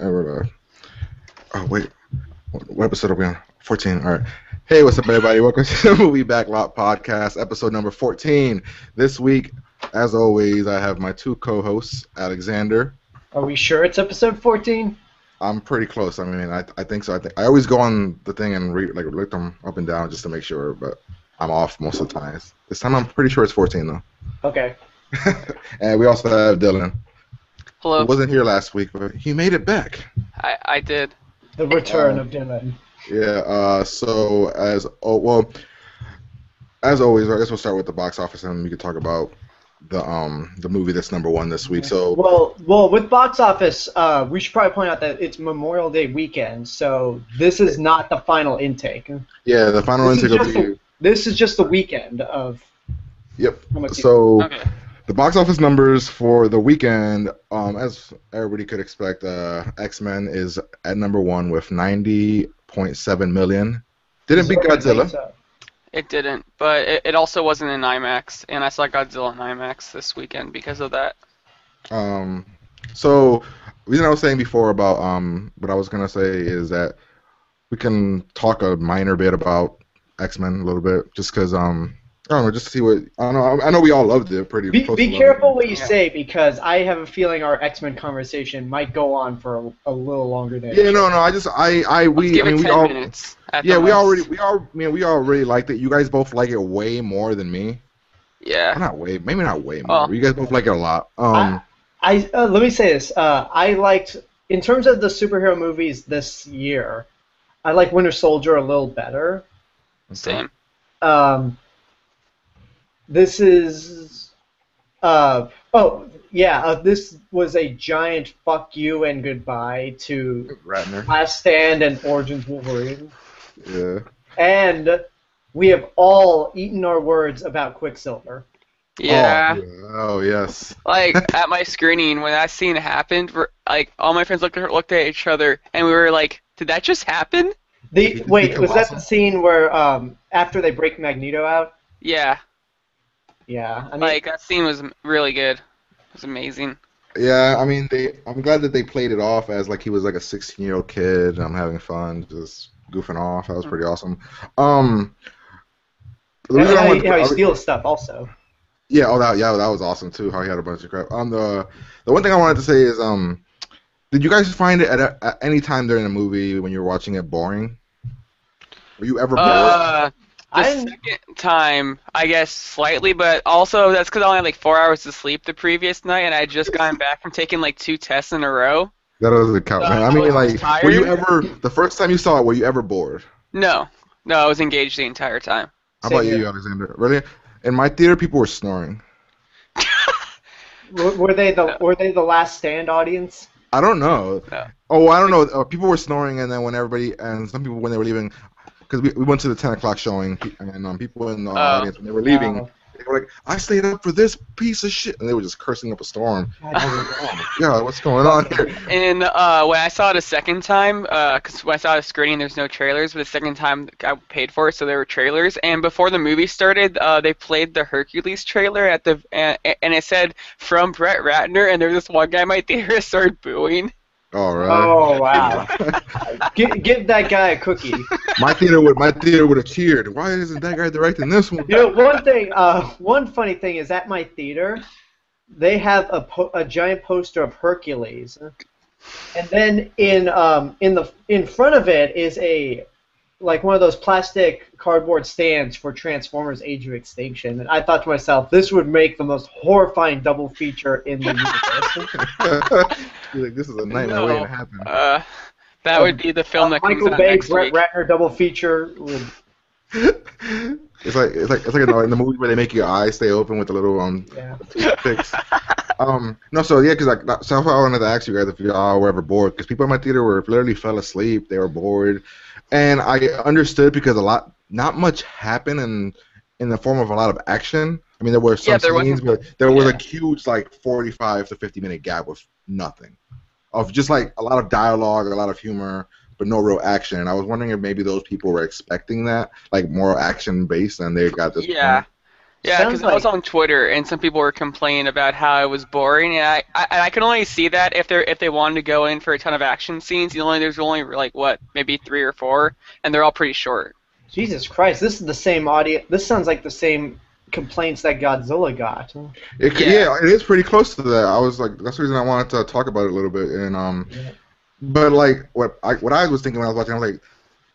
Oh wait, what episode are we on? 14. All right. Hey, what's up, everybody? Welcome to the Movie Backlot podcast, episode number 14. This week, as always, I have my two co-hosts, Alexander. Are we sure it's episode 14? I'm pretty close. I mean, I think so. I always go on the thing and look them up and down just to make sure, but I'm off most of the time. This time, I'm pretty sure it's 14 though. Okay. And we also have Dylan. Hello. He wasn't here last week, but he made it back. I did. The return of Dylan. Yeah. So as always, I guess we'll start with the box office, and we could talk about the movie that's number one this week. So well, with box office, we should probably point out that it's Memorial Day weekend, so this is not the final intake. Yeah, the final intake will be. This is just the weekend of. Yep. So. Okay. The box office numbers for the weekend, as everybody could expect, X-Men is at number one with 90.7 million. Didn't beat Godzilla. It didn't, but it also wasn't in IMAX, and I saw Godzilla in IMAX this weekend because of that. So, the reason I was saying before about what I was gonna say is that we can talk a minor bit about X-Men a little bit, just because I don't know, just to see what I don't know. I know we all loved it pretty. Be careful what you say, because I have a feeling our X-Men conversation might go on for a little longer than. Yeah, no. We already liked it. You guys both like it way more than me. Yeah. Maybe not way more. You guys both like it a lot. Let me say this. I liked, in terms of the superhero movies this year, I like Winter Soldier a little better. Same. This is, this was a giant fuck you and goodbye to Ratner. Last Stand and Origins Wolverine. Yeah. And we have all eaten our words about Quicksilver. Yeah. Oh yes. Like at my screening, when that scene happened, like all my friends looked at each other, and we were like, "Did that just happen?" Was that the scene where after they break Magneto out? Yeah. Yeah, I mean, like that scene was really good. It was amazing. Yeah, I mean, I'm glad that they played it off as like he was like a 16-year-old kid. I'm having fun, just goofing off. That was pretty awesome. How he steals stuff also. Yeah, that was awesome too. How he had a bunch of crap. The one thing I wanted to say is did you guys find it at any time during the movie when you were watching it boring? Were you ever bored? The second time, I guess, slightly, but also that's because I only had like 4 hours to sleep the previous night, and I had just gotten back from taking like 2 tests in a row. That doesn't count, man. I mean, like, tired. Were you ever, the first time you saw it, were you ever bored? No, I was engaged the entire time. How about you, Alexander? Really? In my theater, people were snoring. Were they the Last Stand audience? I don't know. No. Oh, I don't know. People were snoring, and then some people, when they were leaving, because we went to the 10 o'clock showing, and people in the audience, when they were leaving, they were like, "I stayed up for this piece of shit," and they were just cursing up a storm. I was like, "Oh my god, what's going on here?" And when I saw it a second time, because when I saw it screening, there's no trailers, but the second time I paid for it, so there were trailers. And before the movie started, they played the Hercules trailer and it said "from Brett Ratner," and there was this one guy in my theater that started booing. All right. Oh wow! give that guy a cookie. My theater would have cheered. Why isn't that guy directing this one? You know, one funny thing is at my theater, they have a giant poster of Hercules, and then in front of it is one of those plastic cardboard stands for Transformers: Age of Extinction. And I thought to myself, this would make the most horrifying double feature in the universe. You're like, this is a nightmare waiting to happen. That would be the film that comes Michael out Bay, next Brett week. Ratner double feature. It's like in the movie where they make your eyes stay open with the little toothpicks. Because so I wanted to ask you guys if y'all were ever bored, because people in my theater literally fell asleep. They were bored, and I understood because not much happened in the form of a lot of action. I mean, there were some scenes, but there was a huge 45 to 50-minute gap with nothing, of just like a lot of dialogue, a lot of humor, but no real action. And I was wondering if maybe those people were expecting that, like more action based, and they got this. Yeah, Yeah, because Sounds I was like on Twitter and some people were complaining about how it was boring, and I can only see that if they wanted to go in for a ton of action scenes. There's only like what, maybe 3 or 4, and they're all pretty short. Jesus Christ, this is the same audio. This sounds like the same complaints that Godzilla got. Yeah, it is pretty close to that. I was like, that's the reason I wanted to talk about it a little bit. And but like what I was thinking when I was watching, I was like,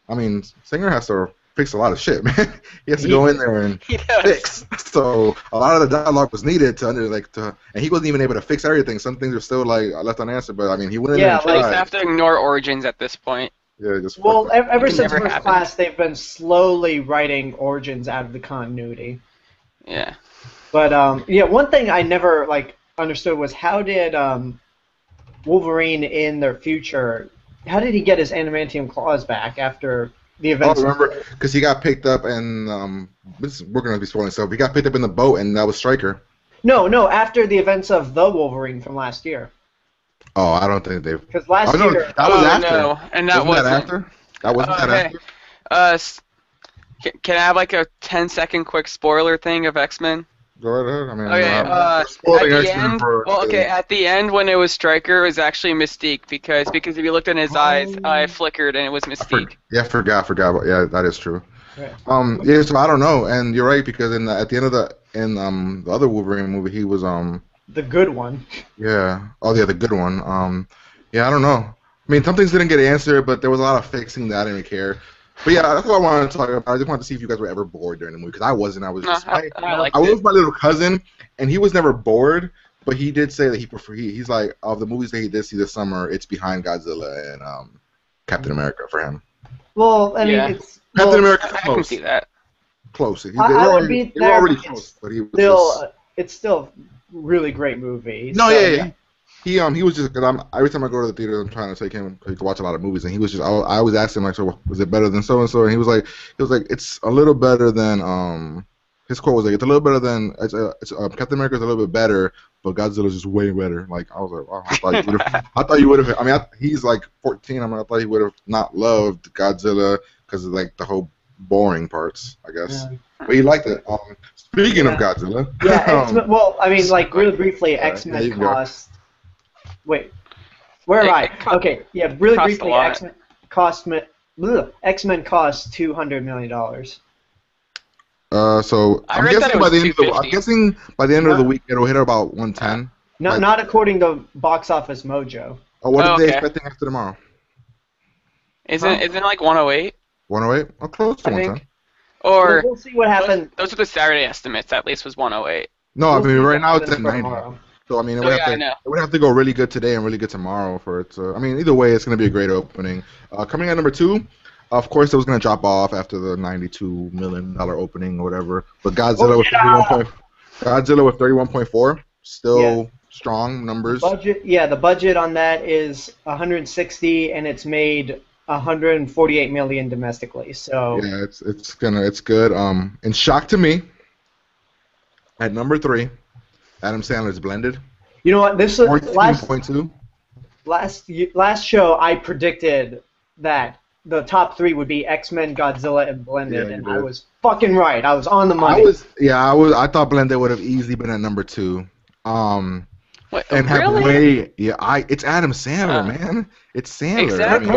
I mean, Singer has to fix a lot of shit, man. He has to go in there and fix. So a lot of the dialogue was needed and he wasn't even able to fix everything. Some things are still like left unanswered. But I mean, he went in there and tried. They have to ignore Origins at this point. Yeah, just ever since First Class, they've been slowly writing Origins out of the continuity. Yeah. But one thing I never understood was how did Wolverine in their future, how did he get his adamantium claws back after the events? Oh, remember, because he got picked up and we're gonna be spoiling stuff. He got picked up in the boat and that was Stryker. No, after the events of the Wolverine from last year. Oh, I don't think they've. Because last year. That was after. No, and that wasn't. That after? That wasn't that after. Can I have like a 10-second quick spoiler thing of X-Men? Go ahead. I mean, at the end when it was Stryker, it was actually Mystique because if you looked in his eyes, it flickered and it was Mystique. I forgot. Yeah, that is true. Right. So I don't know, and you're right because at the end of the other Wolverine movie, he was the good one. Yeah. Oh yeah, the good one. Yeah, I don't know. I mean, some things didn't get answered, but there was a lot of fixing that I didn't care. But yeah, that's what I wanted to talk about. I just wanted to see if you guys were ever bored during the movie, because I wasn't. I was just. I was with my little cousin, and he was never bored. But he did say that he's like, of the movies that he did see this summer, it's behind Godzilla and Captain America for him. Well, I mean, it's Captain America. I can see that. Close. They were already close, but he was it's still really great movie. No, so, yeah. He was just, because every time I go to the theater, I'm trying to take him because he can watch a lot of movies, and he was just, I always asked him like, so was it better than so and so, and he was like, it's a little better than his quote was like, it's a little better than Captain America's a little bit better, but Godzilla's just way better. Like I was like, wow, I thought you would have. I mean, he's like 14. I thought he would have not loved Godzilla because of like the whole boring parts, I guess. Yeah. But he liked it. Speaking of Godzilla. Yeah. Well, I mean, like really briefly, X-Men cost. Wait, where am I? Okay, yeah, really briefly, X-Men cost $200 million. So I'm guessing by the end of the week it'll hit about 110. Not according to Box Office Mojo. Oh, what are they expecting after tomorrow? Isn't it like 108? 108? Oh, close to 110. Or we'll see what happens. Those are the Saturday estimates. At least was 108. No, I mean right now it's at 90. So I mean, it would have to go really good today and really good tomorrow for it to. I mean, either way, it's going to be a great opening. Coming at number 2, of course, it was going to drop off after the $92 million opening or whatever. But Godzilla with 31.4, still strong numbers. The budget on that is 160, and it's made 148 million domestically. So yeah, it's good. And shock to me, at number 3. Adam Sandler's Blended. You know what? This was 14.2. Last show I predicted that the top 3 would be X-Men, Godzilla, and Blended, and I was fucking right. I was on the money. I thought Blended would have easily been at number 2. It's Adam Sandler, man. It's Sandler. Exactly.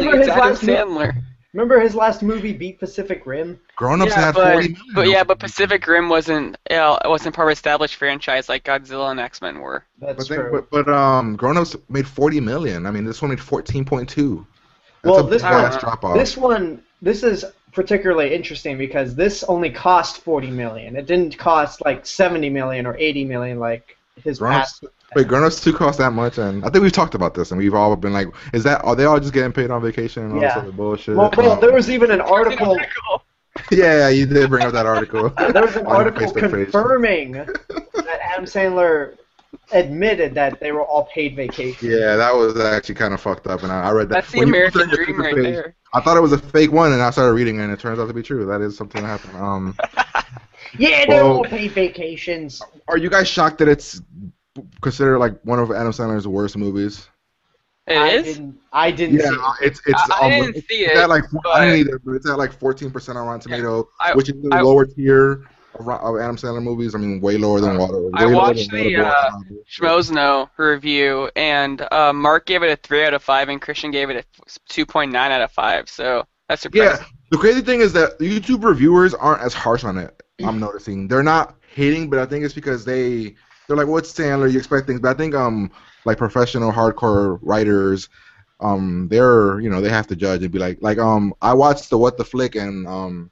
Remember his last movie, Beat Pacific Rim? Grown-ups had 40 million. But Pacific Rim wasn't part of an established franchise like Godzilla and X-Men were. That's true. But Grown-ups made 40 million. I mean, this one made 14.2. This is particularly interesting because this only cost 40 million. It didn't cost like 70 million or 80 million like his past. Wait, Grown-ups 2 cost that much? And I think we've talked about this, and we've all been like, are they all just getting paid on vacation and all this other bullshit? Well, there was even an article. Yeah, you did bring up that article. There was an article confirming that Adam Sandler admitted that they were all paid vacation. Yeah, that was actually kind of fucked up, and I read that. That's the American dream right there. I thought it was a fake one, and I started reading it, and it turns out to be true. That is something that happened. Yeah, they're all paid vacations. Are you guys shocked that it's considered like one of Adam Sandler's worst movies? It is? I didn't see it. I didn't see it. I didn't either, but it's at like 14% on Rotten Tomato, which is the lower tier of Adam Sandler movies. I mean, way lower than Water. I Way lower watched than the Waterboy. Schmozno review, and Mark gave it a 3 out of 5, and Christian gave it a 2.9 out of 5. So that's surprising. Yeah, the crazy thing is that YouTube reviewers aren't as harsh on it. I'm noticing they're not hating, but I think it's because they're like, "What's Sandler? You expect things." But I think like professional hardcore writers, they have to judge and be like I watched the What the Flick, and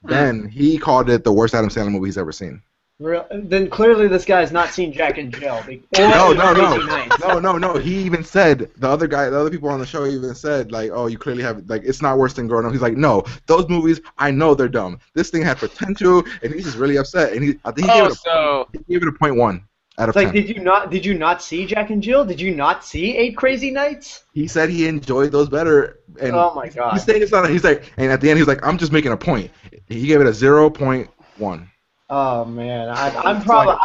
Ben, he called it the worst Adam Sandler movie he's ever seen. Then clearly this guy's not seen Jack and Jill. No. He even said, the other people on the show even said, like, oh, you clearly have, like, it's not worse than Growing Up. He's like, no, those movies, I know they're dumb. This thing had potential, and he's just really upset. And I think he gave it a 0.1 out of 10. Like, did you not see Jack and Jill? Did you not see 8 Crazy Nights? He said he enjoyed those better. And oh my god. He's saying it's not. He's like, and at the end he's like, I'm just making a point. He gave it a 0.1. Oh man, I'm probably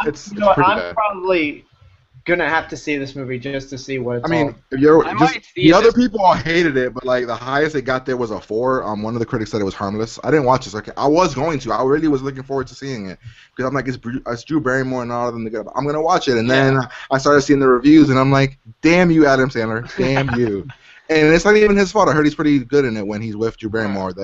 gonna have to see this movie just to see what it's the other people all hated it, but like the highest it got there was a 4. One of the critics said it was harmless. I didn't watch it. I was going to. I really was looking forward to seeing it because I'm like, it's Drew Barrymore and all of them. I'm gonna watch it, and then I started seeing the reviews, and I'm like, damn you, Adam Sandler, damn you. And it's not even his fault. I heard he's pretty good in it when he's with Drew Barrymore.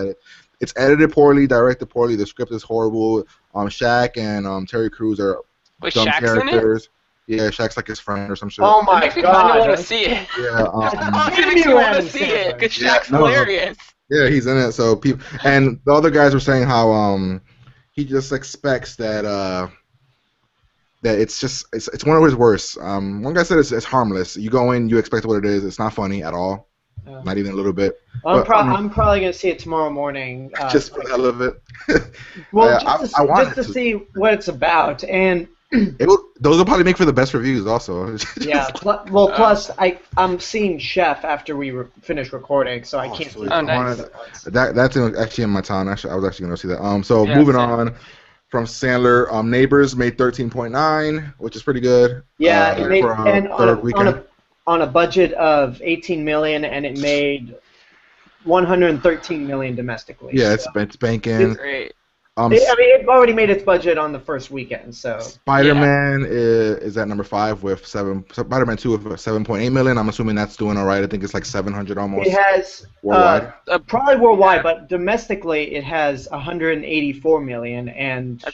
It's edited poorly, directed poorly. The script is horrible. Shaq and Terry Crews are dumb Shaq's characters. Yeah, Shaq's like his friend or some shit. Oh my god! Makes me kind of want to see it. Yeah, it makes me want to see it because Shaq's hilarious. Yeah, he's in it. So people and the other guys were saying how he just expects that it's one of his worst. One guy said it's harmless. You go in, you expect what it is. It's not funny at all. Not even a little bit. I'm probably going to see it tomorrow morning. Just for the hell of it. Well, just to see what it's about. And those will probably make for the best reviews also. Yeah. Plus, I'm seeing Chef after we finish recording, so I can't see it. That's actually in my town. I was actually going to see that. So moving on from Sandler, Neighbors made 13.9, which is pretty good. Yeah, it made third weekend. On a budget of $18 million, and it made $113 million domestically. Yeah, it's banking. Great. It already made its budget on the first weekend. So Spider-Man is at number 5 with Spider-Man 2 with 7.8 million. I'm assuming that's doing all right. I think it's like 700 almost. It has worldwide. Probably worldwide, but domestically it has 184 million, and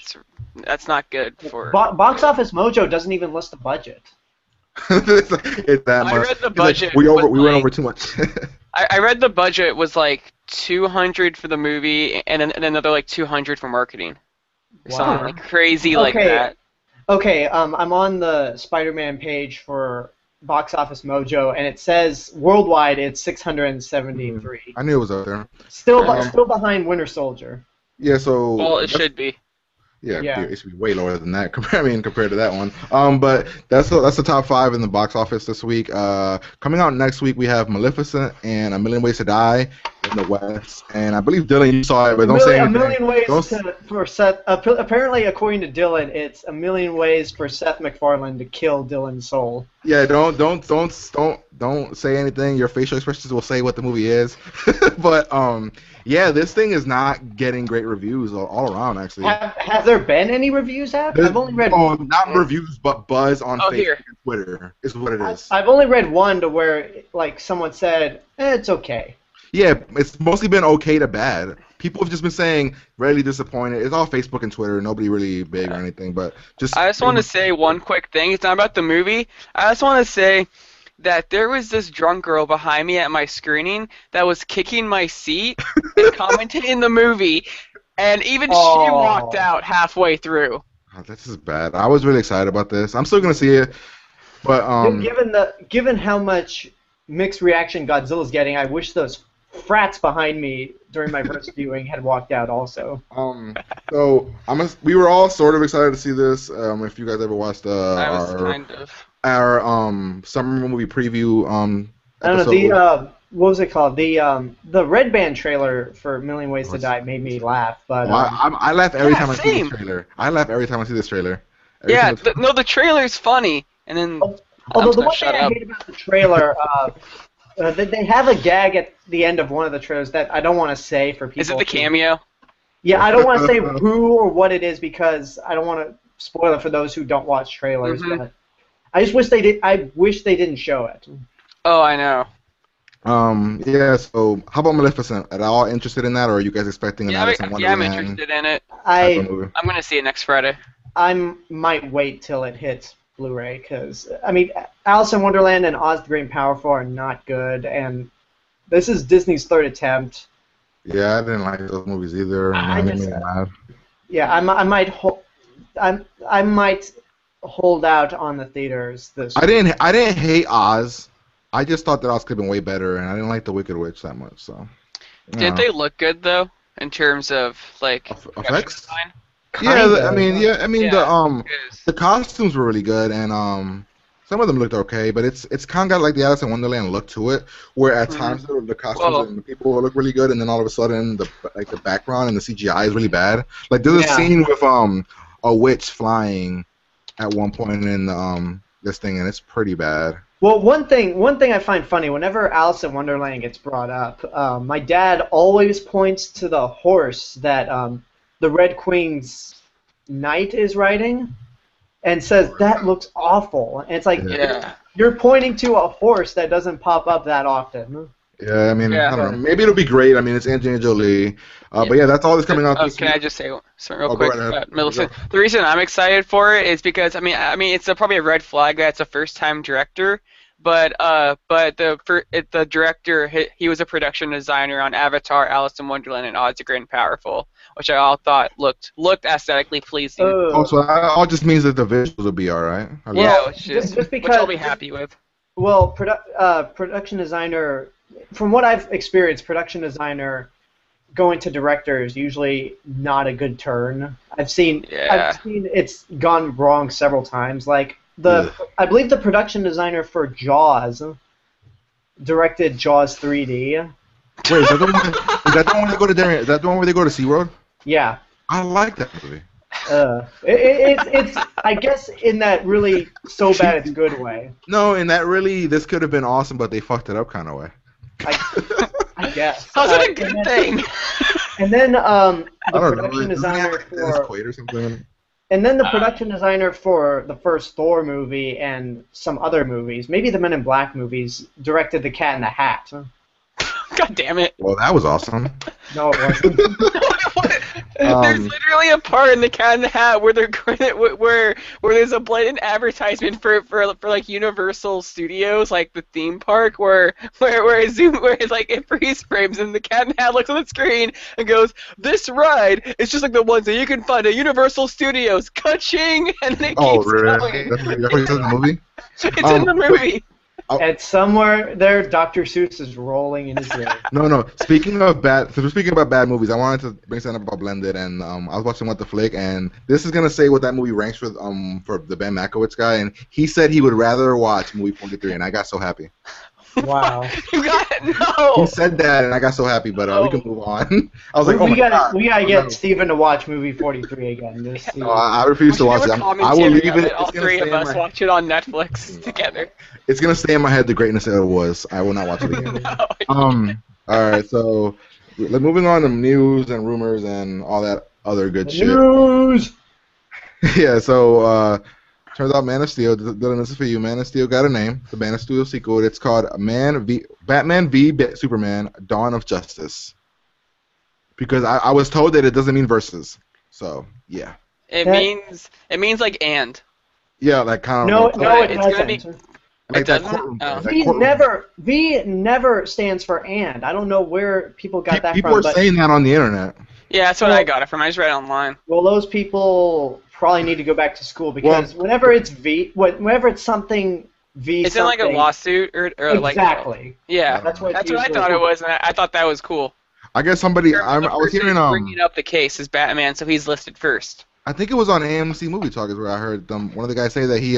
that's not good for. Box Office Mojo doesn't even list the budget. It's that much. I read the budget. We went over too much. I read the budget was like 200 for the movie and then another like 200 for marketing. Wow. Something like crazy like that. Okay, I'm on the Spider-Man page for Box Office Mojo, and it says worldwide it's 673. I knew it was up there. Still behind Winter Soldier. Yeah, so. Well, it should be. Yeah, it should be way lower than that. Compared to that one. But that's the top 5 in the box office this week. Coming out next week, we have Maleficent and A Million Ways to Die in the West. And I believe Dylan, you saw it, but don't say anything. A Million Ways for Seth. Apparently, according to Dylan, it's a million ways for Seth MacFarlane to kill Dylan's soul. Yeah, don't say anything. Your facial expressions will say what the movie is. But yeah, this thing is not getting great reviews all around, actually. Have there been any reviews out? I've only read one. Not reviews, but buzz on Facebook and Twitter is what it is. I've only read one to where like someone said, it's okay. Yeah, it's mostly been okay to bad. People have just been saying, really disappointed. It's all Facebook and Twitter. Nobody really big or anything, but just... I just want to say one quick thing. It's not about the movie. I just want to say that there was this drunk girl behind me at my screening that was kicking my seat and commenting the movie, and even she walked out halfway through. Oh, this is bad. I was really excited about this. I'm still gonna see it, but given how much mixed reaction Godzilla's getting, I wish those frats behind me during my first viewing had walked out also. So we were all sort of excited to see this. If you guys ever watched our summer movie preview I don't know, what was it called? The Red Band trailer for Million Ways to Die made me laugh, but I laugh every time I see this trailer. I laugh every time I see this trailer. The trailer's funny, and then although the one thing I hate about the trailer, they have a gag at the end of one of the trailers that I don't want to say for people. Is it the cameo? Yeah, I don't want to say who or what it is because I don't want to spoil it for those who don't watch trailers. But I just wish they did. I wish they didn't show it. Oh, I know. Yeah. So, how about Maleficent? At all interested in that, or are you guys expecting an Alice in I'm Wonderland? interested in it. type of movie? I'm gonna see it next Friday. I might wait till it hits Blu-ray because I mean, Alice in Wonderland and Oz the Great and Powerful are not good, and this is Disney's third attempt. Yeah, I didn't like those movies either. Yeah, I might hold out on the theaters this. I didn't hate Oz. I just thought that Oz could have been way better, and I didn't like the Wicked Witch that much. So. Did they look good though, in terms of like effects? design? Yeah, I mean, the costumes were really good, and some of them looked okay, but it's kind of got like the Alice in Wonderland look to it, where at times the costumes and the people will look really good, and then all of a sudden the background and the CGI is really bad. Like there's a scene with a witch flying at one point in this thing, and it's pretty bad. Well, one thing I find funny whenever Alice in Wonderland gets brought up, my dad always points to the horse that the Red Queen's knight is riding, and says that looks awful. And it's like you're pointing to a horse that doesn't pop up that often. Yeah, I mean, I don't know. Maybe it'll be great. I mean, it's Angelina Jolie. But yeah, that's all that's coming out this Can week. I just say something real quick about Maleficent? The reason I'm excited for it is because I mean it's probably a red flag that it's a first-time director, but the director he was a production designer on Avatar, Alice in Wonderland, and Oz the Great and Powerful, which I all thought looked aesthetically pleasing. Also, that all just means that the visuals will be all right. Yeah, just because, which I'll be happy with. Well, production designer. From what I've experienced, production designer going to director is usually not a good turn. I've seen it's gone wrong several times. Like I believe the production designer for Jaws directed Jaws 3D. Wait, is that the one they go to Darien? Is that the one where they go to SeaWorld? Yeah. I like that movie. It's I guess in that really so bad it's good way. No, in that really this could have been awesome, but they fucked it up kind of way. I guess. How's that a good thing? And then the production designer for the first Thor movie and some other movies, maybe the Men in Black movies, directed The Cat in the Hat. God damn it. Well, that was awesome. No, it wasn't. There's literally a part in The Cat in the Hat where where there's a blatant advertisement for like Universal Studios, like the theme park, where it's like it freeze frames and the Cat in the Hat looks on the screen and goes, "This ride is just like the ones that you can find at Universal Studios." Ka-ching! And it keeps really? going. That's what it's in the movie? It's in the movie. And somewhere there, Dr. Seuss is rolling in his grave. No. Speaking about bad movies, I wanted to bring something up about Blended, and I was watching What the Flick, and this is gonna say what that movie ranks for the Ben Mankiewicz guy, and he said he would rather watch movie 43, and I got so happy. Wow. You got it. No. He said that, and I got so happy, but we can move on. I was like, we gotta get Steven to watch movie 43 again. I refuse to watch it. I will leave it. All three of us watch it on Netflix together. It's gonna stay in my head the greatness that it was. I will not watch it again. All right, so moving on to news and rumors and all that other good shit. News. Yeah, so turns out Man of Steel, Dylan, this is for you. Man of Steel got a name. The Man of Steel sequel. It's called Batman v Superman: Dawn of Justice. Because I was told that it doesn't mean versus. So yeah. It means like and. Yeah, like kind of. No, it it's gonna be. Like it doesn't. V never stands for and. I don't know where people got that from. People are saying that on the internet. Yeah, that's what I got it from. I just read it online. Well, those people probably need to go back to school because whenever it's something V, it's in like a lawsuit or exactly. Yeah, that's what I thought it was, and I thought that was cool. I guess I was hearing bringing up the case as Batman, so he's listed first. I think it was on AMC Movie Talk is where I heard one of the guys say that he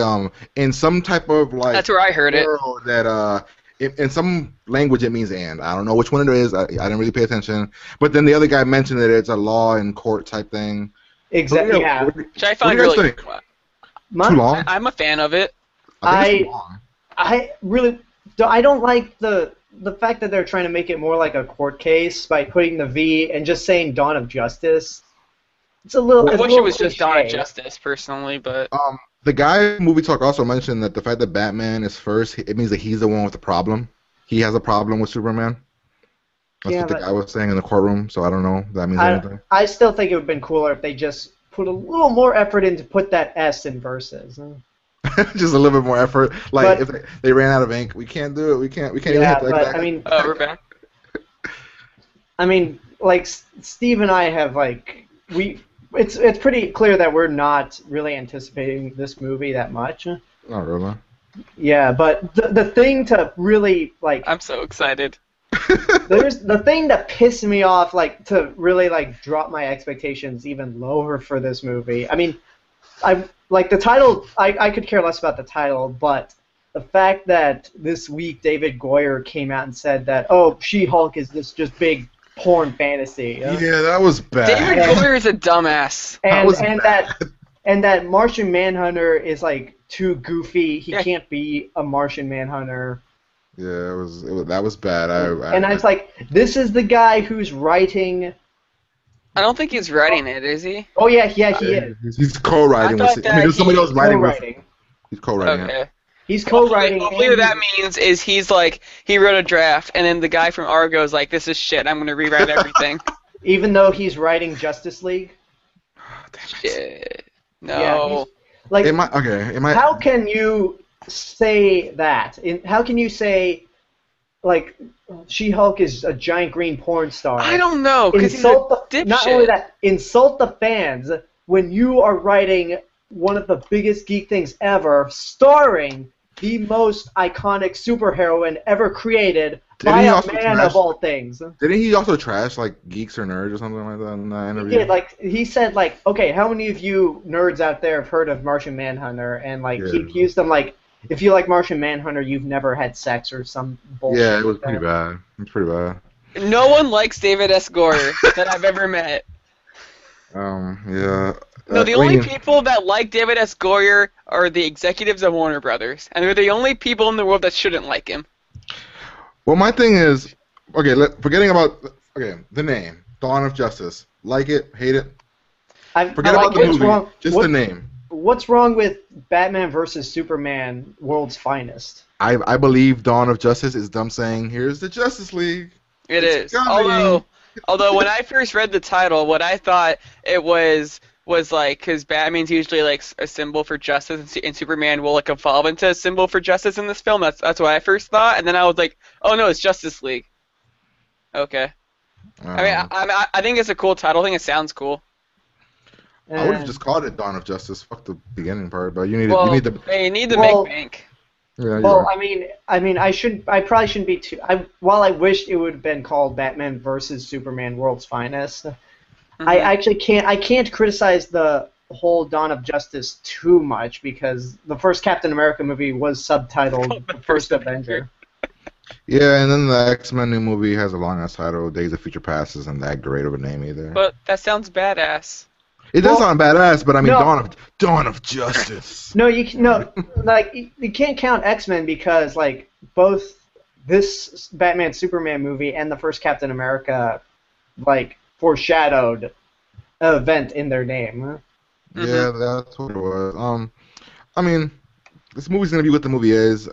in some type of like that's where I heard it that in some language it means and I don't know which one it is. I didn't really pay attention, but then the other guy mentioned that it's a law in court type thing. Exactly. Yeah. Which I find really too long. I'm a fan of it. I really I don't like the the fact that they're trying to make it more like a court case by putting the V and just saying Dawn of Justice, it's a little. I It's a wish it little was just Dawn of cliche. Justice, personally, but The guy in Movie Talk also mentioned that the fact that Batman is first, it means that he's the one with the problem. He has a problem with Superman. That's Yeah, what the but guy was saying in the courtroom, so I don't know if that means anything. I still think it would have been cooler if they just put a little more effort in to put that S in verses. Just a little bit more effort. Like, But- if they ran out of ink, we can't do it. We can't even Yeah, hit that but guy. I mean, oh, we're back. like Steve and I have it's pretty clear that we're not really anticipating this movie that much. Not really. Yeah, but the thing to really like, I'm so excited. there's the thing that pissed me off, like to really like drop my expectations even lower for this movie. I mean, I like the title. I could care less about the title, but the fact that this week David Goyer came out and said that She-Hulk is this just big porn fantasy. Yeah, that was bad. David Goyer is a dumbass. And that Martian Manhunter is like too goofy. He Yeah. can't be a Martian Manhunter. Yeah, that was bad. And I was like, this is the guy who's writing. I don't think he's writing it, is he? Oh yeah, he is. He's co-writing I thought with. I mean, there's somebody else writing with. Co-writing. He's co-writing. Okay. It. He's co-writing. Hopefully what that means is he's like, he wrote a draft, and then the guy from Argo's like, this is shit, I'm going to rewrite everything. Even though he's writing Justice League. Shit. No. Yeah, like, How how can you say that? How can you say, like, She-Hulk is a giant green porn star? I don't know, because he's a dipshit. Not only that, insult the fans when you are writing one of the biggest geek things ever, starring the most iconic superheroine ever created by a man of all things. Didn't he also trash like Geeks or Nerds or something like that in that interview? He did, like he said, like, okay, how many of you nerds out there have heard of Martian Manhunter? And like he accused them, like, if you like Martian Manhunter, you've never had sex or some bullshit. Yeah, it was like pretty that. bad. It was pretty bad. No one likes David S. Goyer that I've ever met. Yeah. No, the only people that like David S. Goyer are the executives of Warner Brothers, and they're the only people in the world that shouldn't like him. Well, my thing is, forgetting about the name, Dawn of Justice. Like it, hate it. Forget about the movie, just the name. What's wrong with Batman versus Superman, World's Finest? I believe Dawn of Justice is them saying, "Here's the Justice League." It's coming. Although when I first read the title, what I thought it was like, because Batman's usually like a symbol for justice, and Superman will like evolve into a symbol for justice in this film. That's what I first thought, and then I was like, oh no, it's Justice League. Okay. I mean, I think it's a cool title. I think it sounds cool. I would have just called it Dawn of Justice. Fuck the beginning part, but you need the. They need to make bank. Yeah, well, I mean, I probably shouldn't be too. While I wished it would have been called Batman versus Superman, World's Finest. I actually can't criticize the whole Dawn of Justice too much because the first Captain America movie was subtitled The First Avenger. Yeah, and then the X-Men new movie has a long-ass title. Days of Future Past isn't that great of a name either. But that sounds badass. It does sound badass, but I mean, No. Dawn of Justice. No, you can't count X-Men because like both this Batman Superman movie and the first Captain America like foreshadowed an event in their name. Yeah, that's what it was. I mean, this movie's gonna be what the movie is.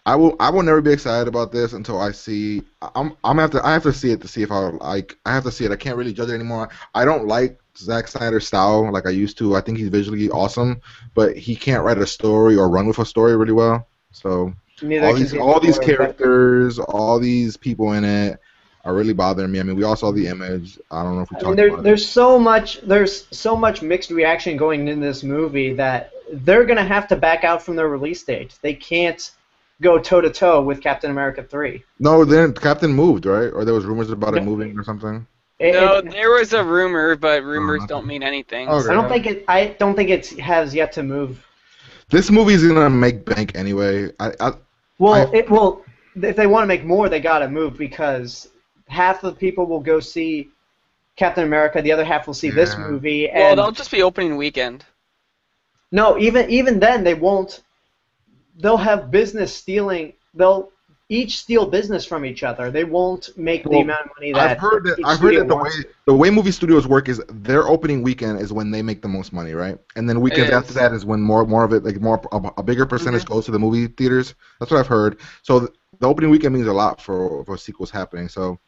I will never be excited about this until I see. I have to see it to see if I like. I have to see it. I can't really judge it anymore. I don't like Zack Snyder's style like I used to. I think he's visually awesome, but he can't write a story or run with a story really well. So all these characters, all these people in it are really bothering me. I mean, we all saw the image. I don't know if we talked about it. There's so much mixed reaction going into this movie that they're gonna have to back out from their release date. They can't go toe to toe with Captain America 3. No, then Captain moved, right? Or there was rumors about it moving or something. There was a rumor, but rumors don't mean anything. Okay. I don't think it has yet to move. This movie's gonna make bank anyway. If they want to make more, they gotta move because half of the people will go see Captain America, the other half will see this movie. Well, And they'll just be opening weekend. no, even then they won't. They'll have business stealing. each steal business from each other. They won't make the amount of money that I've heard that wants. the way movie studios work is their opening weekend is when they make the most money, right? And then weekends after that is when more of it, like a bigger percentage goes to the movie theaters. That's what I've heard. So the opening weekend means a lot for sequels happening. So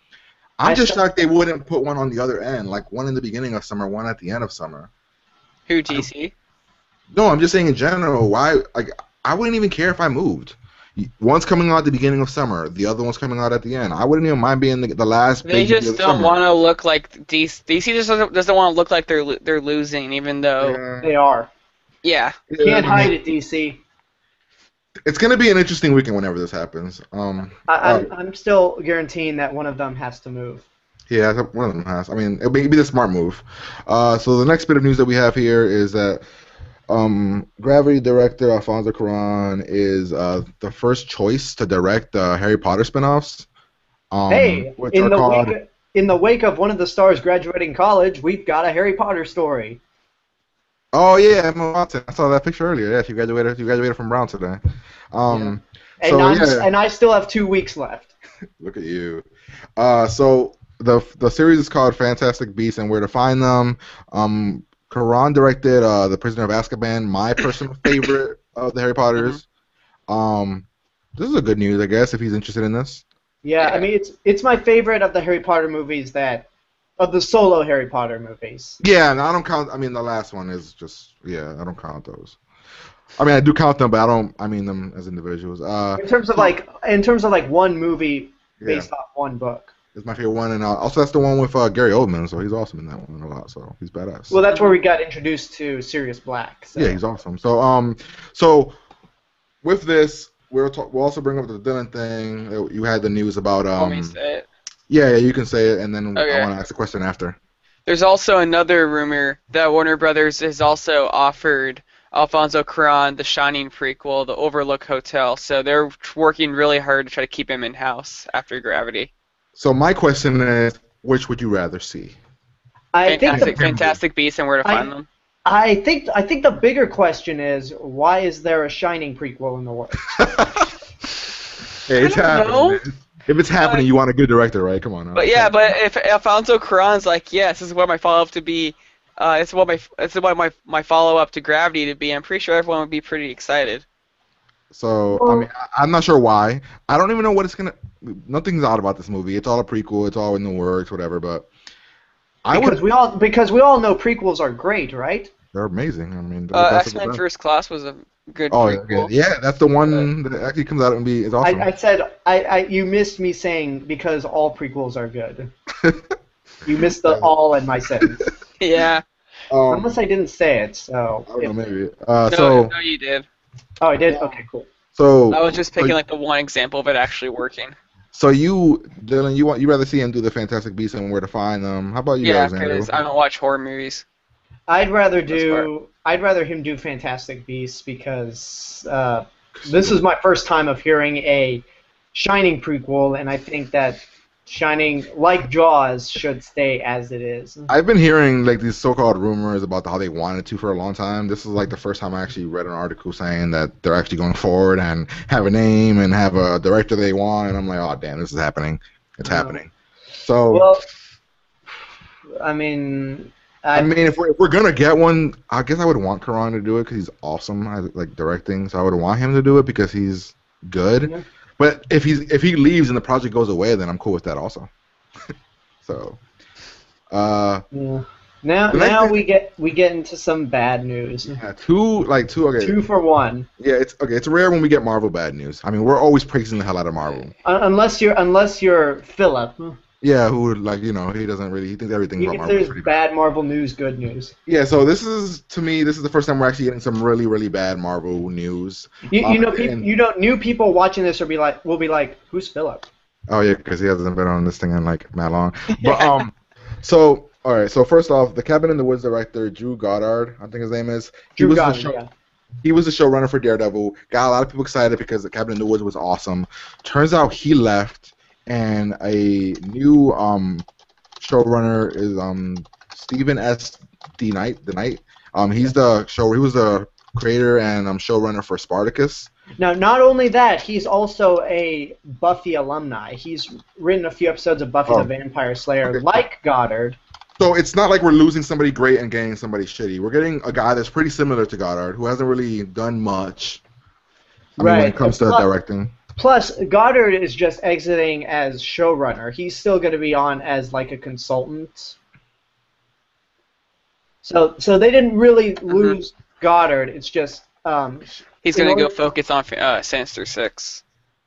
I'm just shocked they wouldn't put one on the other end, like one in the beginning of summer, one at the end of summer. Who, DC? No, I'm just saying in general. Why? Like, I wouldn't even care if I moved. One's coming out at the beginning of summer, the other one's coming out at the end. I wouldn't even mind being the last. They just don't want to look like DC. DC just doesn't want to look like they're losing, even though they are. Yeah. Can't hide it, DC. It's going to be an interesting weekend whenever this happens. I'm still guaranteeing that one of them has to move. Yeah, one of them has. I mean, it'll be the smart move. So the next bit of news that we have here is that Gravity director Alfonso Cuarón is the first choice to direct the Harry Potter spin-offs. In the wake of one of the stars graduating college, we've got a Harry Potter story. Oh yeah, Emma Watson. I saw that picture earlier. Yeah, she graduated from Brown today. And I still have 2 weeks left. Look at you. So the series is called Fantastic Beasts and Where to Find Them. Cuarón directed The Prisoner of Azkaban, my personal favorite of the Harry Potters. This is a good news, I guess, if he's interested in this. Yeah, I mean, it's my favorite of the Harry Potter movies of the solo Harry Potter movies. Yeah, and I don't count. I mean, the last one is just I don't count those. I mean, I do count them, but I mean them as individuals. In terms of like one movie based off one book. It's my favorite one, and also that's the one with Gary Oldman, so he's awesome in that one a lot. So he's badass. Well, that's where we got introduced to Sirius Black. So. Yeah, he's awesome. So with this, we'll also bring up the Dylan thing. You had the news about Want me to say it? Yeah, you can say it, and then Okay. I want to ask the question after. There's also another rumor that Warner Brothers has also offered Alfonso Cuarón the Shining prequel, The Overlook Hotel. So they're working really hard to try to keep him in-house after Gravity. So my question is, which would you rather see? Fantastic Beasts and Where to Find Them. I think the bigger question is, why is there a Shining prequel in the works? Hey, it's happening. Man. If it's happening, you want a good director, right? Come on. But if Alfonso Cuarón's like, yes, this is what my follow-up to be. It's what my follow-up to Gravity to be. I'm pretty sure everyone would be pretty excited. So I mean, I'm not sure why. I don't even know what it's gonna. Nothing's out about this movie. It's all a prequel. It's all in the works, whatever. But we all know prequels are great, right? They're amazing. I mean, X-Men First Class was a good prequel. Yeah, that's the one that actually comes out and is awesome. I said you missed me saying because all prequels are good. You missed the all in my sentence. Yeah. Unless I didn't say it, so. I don't know, maybe. No, you did. Oh, I did? Okay, cool. So I was just picking like the one example of it actually working. So Dylan, you rather see him do the Fantastic Beasts and Where to Find Them? How about you, Alexander? Yeah, because I don't watch horror movies. I'd rather him do Fantastic Beasts because this is my first time of hearing a Shining prequel, and I think that Shining, like Jaws, should stay as it is. I've been hearing like these so-called rumors about how they wanted to for a long time. This is like the first time I actually read an article saying that they're actually going forward and have a name and have a director they want. And I'm like, oh damn, this is happening. It's happening. So. Well, I mean, if we're gonna get one, I guess I would want Cuarón to do it because he's awesome at like directing. So I would want him to do it because he's good. Yeah. But if he leaves and the project goes away, then I'm cool with that also. So. Yeah. Now we get into some bad news. Yeah, two. Okay. 2 for 1. Yeah, it's okay. It's rare when we get Marvel bad news. I mean, we're always praising the hell out of Marvel. Unless you're Philip. Yeah, who he doesn't really. He thinks everything about Marvel is pretty bad. Bad Marvel news, good news. Yeah, so this is the first time we're actually getting some really, really bad Marvel news. New people watching this will be like, who's Philip? Oh yeah, because he hasn't been on this thing in like that long. But so all right, so first off, the Cabin in the Woods director Drew Goddard, I think his name is. He was the showrunner for Daredevil. Got a lot of people excited because the Cabin in the Woods was awesome. Turns out he left. And a new showrunner is Stephen S. DeKnight. He was the creator and showrunner for Spartacus. Now, not only that, he's also a Buffy alumni. He's written a few episodes of Buffy the Vampire Slayer, like Goddard. So it's not like we're losing somebody great and getting somebody shitty. We're getting a guy that's pretty similar to Goddard, who hasn't really done much when it comes to directing. Plus, Goddard is just exiting as showrunner. He's still going to be on as like a consultant. So they didn't really lose Goddard. It's just he's going to go focus on Sinister Six.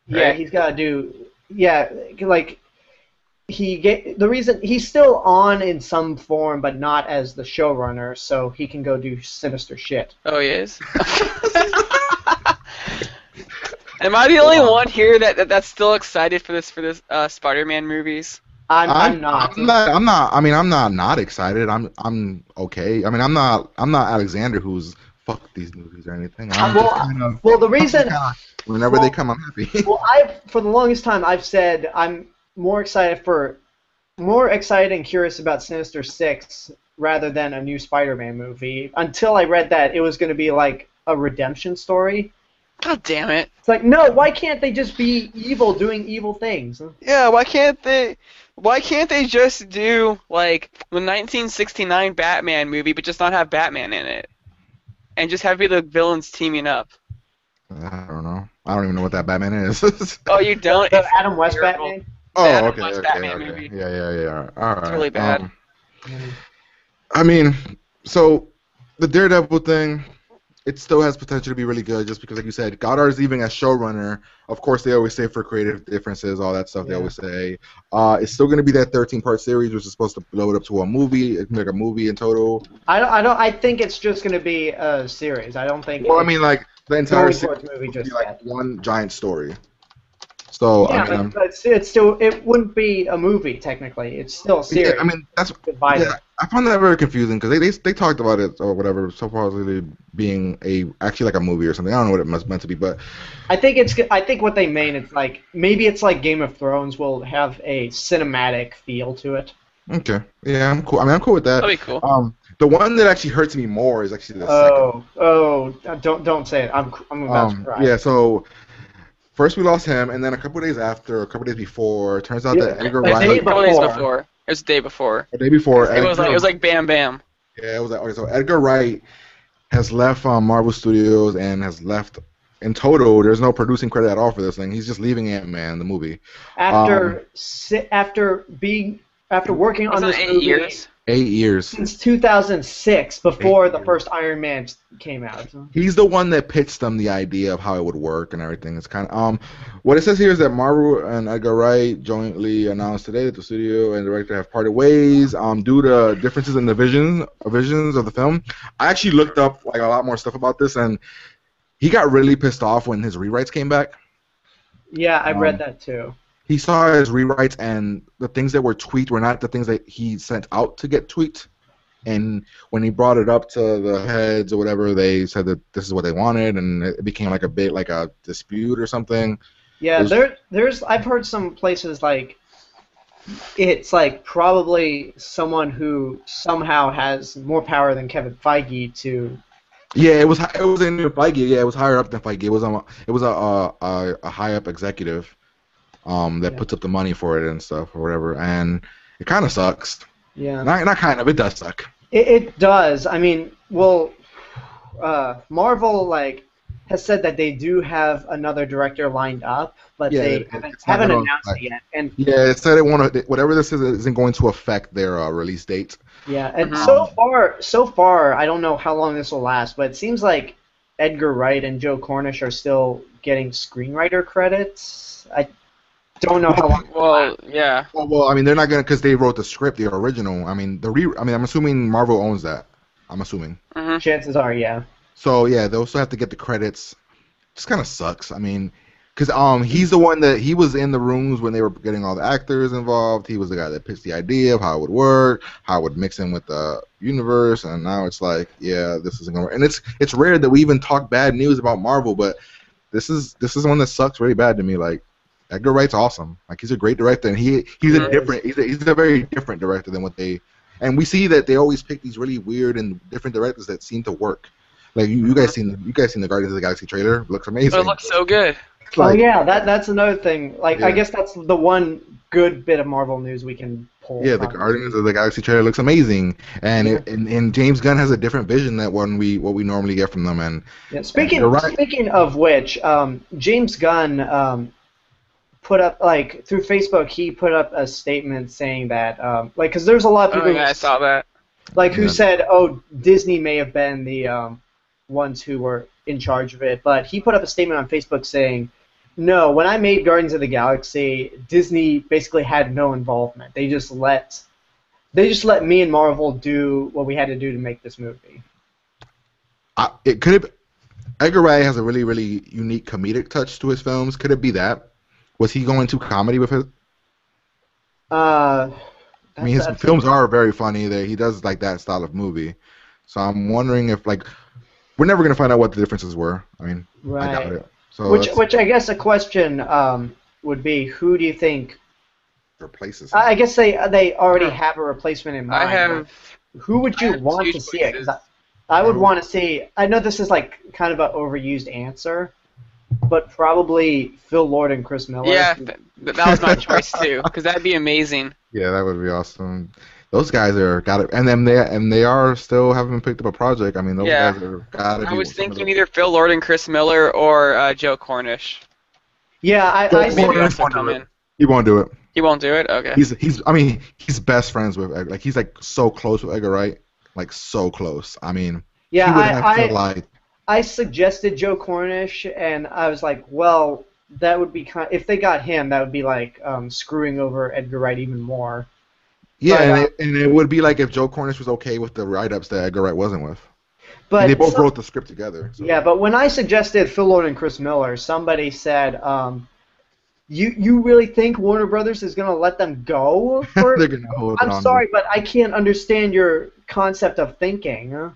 Right? Yeah, he's got to do. Yeah, like the reason he's still on in some form, but not as the showrunner, so he can go do sinister shit. Oh, he is. Am I the only one here that's still excited for this Spider-Man movies? I'm not. I mean, I'm not excited. I'm okay. I mean, I'm not Alexander who's fuck these movies or anything. The reason whenever they come, I'm happy. Well, for the longest time I've said I'm more excited and curious about Sinister Six rather than a new Spider-Man movie until I read that it was going to be like a redemption story. God damn it! It's like, no, why can't they just be evil doing evil things? Yeah, why can't they just do like the 1969 Batman movie, but just not have Batman in it, and just have be the villains teaming up? I don't know. I don't even know what that Batman is. Oh, you don't? The Adam West Batman? Oh, Adam okay, West okay, Batman okay. movie. Yeah. All right. It's really bad. I mean, so the Daredevil thing, it still has potential to be really good, just because, like you said, Goddard's leaving as showrunner. Of course, they always say for creative differences, all that stuff. They always say it's still going to be that 13-part series, which is supposed to blow it up to a movie, like a movie in total. I think it's just going to be a series. I don't think. Well, I mean, like the entire series movie would just be like one giant story. So yeah, I mean, but it's still, it wouldn't be a movie technically. It's still a series. Yeah, I mean, that's yeah, I found that very confusing because they talked about it or whatever, supposedly being actually like a movie or something. I don't know what it meant to be, but I think what they mean is like maybe it's like Game of Thrones will have a cinematic feel to it. Okay, yeah, I'm cool. I mean, I'm cool with that. That'd be cool. The one that actually hurts me more is actually the second. Don't say it. I'm about to cry. Yeah, so first we lost him, and then a couple days before, it turns out that Edgar Wright. A couple days before. It was the day before. The day before. It was like bam bam. Yeah, it was like, okay, so Edgar Wright has left Marvel Studios and has left. In total, there's no producing credit at all for this thing. He's just leaving Ant-Man, the movie. After working on this movie 8 years. Since 2006, before the first Iron Man came out. He's the one that pitched them the idea of how it would work and everything. It's kind of what it says here is that Marvel and Edgar Wright jointly announced today that the studio and director have parted ways due to differences in the visions of the film. I actually looked up like a lot more stuff about this, and he got really pissed off when his rewrites came back. Yeah, I read that too. He saw his rewrites, and the things that were tweaked were not the things that he sent out to get tweaked. And when he brought it up to the heads or whatever, they said that this is what they wanted, and it became like a bit like a dispute or something. Yeah, there's I've heard some places like it's like probably someone who somehow has more power than Kevin Feige to. Yeah, it was in Feige. Yeah, it was higher up than Feige. It was a high up executive. That puts up the money for it and stuff or whatever, and it kind of sucks. Yeah. Not kind of. It does suck. It does. I mean, well, Marvel has said that they do have another director lined up, but they haven't announced it yet. And yeah, it said whatever this is isn't going to affect their release date. Yeah, and so far, I don't know how long this will last, but it seems like Edgar Wright and Joe Cornish are still getting screenwriter credits. I don't know how long. Well, yeah. Well, I mean, they're not gonna because they wrote the script, the original. I mean, I'm assuming Marvel owns that. I'm assuming. Mm-hmm. Chances are, yeah. So yeah, they also have to get the credits. Just kind of sucks. I mean, because he's the one that he was in the rooms when they were getting all the actors involved. He was the guy that pitched the idea of how it would work, how it would mix in with the universe, and now it's like, yeah, this isn't gonna work. And it's rare that we even talk bad news about Marvel, but this is one that sucks really bad to me. Like, Edgar Wright's awesome. Like, he's a great director, and he's a very different director than what they. And we see that they always pick these really weird and different directors that seem to work. Like you guys seen the Guardians of the Galaxy trailer? It looks amazing. It looks so good. Oh yeah, that's another thing. Like Yeah. I guess that's the one good bit of Marvel news we can pull. Yeah, the Guardians of the Galaxy trailer looks amazing, and and James Gunn has a different vision than what we normally get from them. And yeah, speaking of which, James Gunn put up through Facebook. He put up a statement saying that because there's a lot of people. Oh yeah, I saw that. Who said, oh, Disney may have been the ones who were in charge of it, but he put up a statement on Facebook saying, no, when I made Guardians of the Galaxy, Disney basically had no involvement. They just let me and Marvel do what we had to do to make this movie. Edgar Wright has a really, really unique comedic touch to his films. Could it be that? Was he going to comedy with his? I mean, his films are very funny. He does like that style of movie. So I'm wondering if we're never gonna find out what the differences were. I mean, right. I doubt it. So which I guess a question would be, who do you think replaces? I guess they already have a replacement in mind. Who would you want to see it? 'Cause I would want to see. I know this is kind of an overused answer, but probably Phil Lord and Chris Miller. Yeah, that was my choice too, because that'd be amazing. Yeah, that would be awesome. Those guys they are still haven't picked up a project. I mean, those guys are gotta be. I was thinking either Phil Lord and Chris Miller or Joe Cornish. Yeah, I see. He won't do it. He won't do it. Okay. He's best friends with Edgar. He's so close with Edgar Wright, so close. I mean, yeah, I suggested Joe Cornish, and I was like, well, that would be if they got him, that would be screwing over Edgar Wright even more. Yeah, and it would be if Joe Cornish was okay with the write-ups that Edgar Wright wasn't with. But they both wrote the script together. So. Yeah, but when I suggested Phil Lord and Chris Miller, somebody said, "You really think Warner Brothers is gonna let them go?" They're gonna hold on. I'm sorry, but I can't understand your concept of thinking.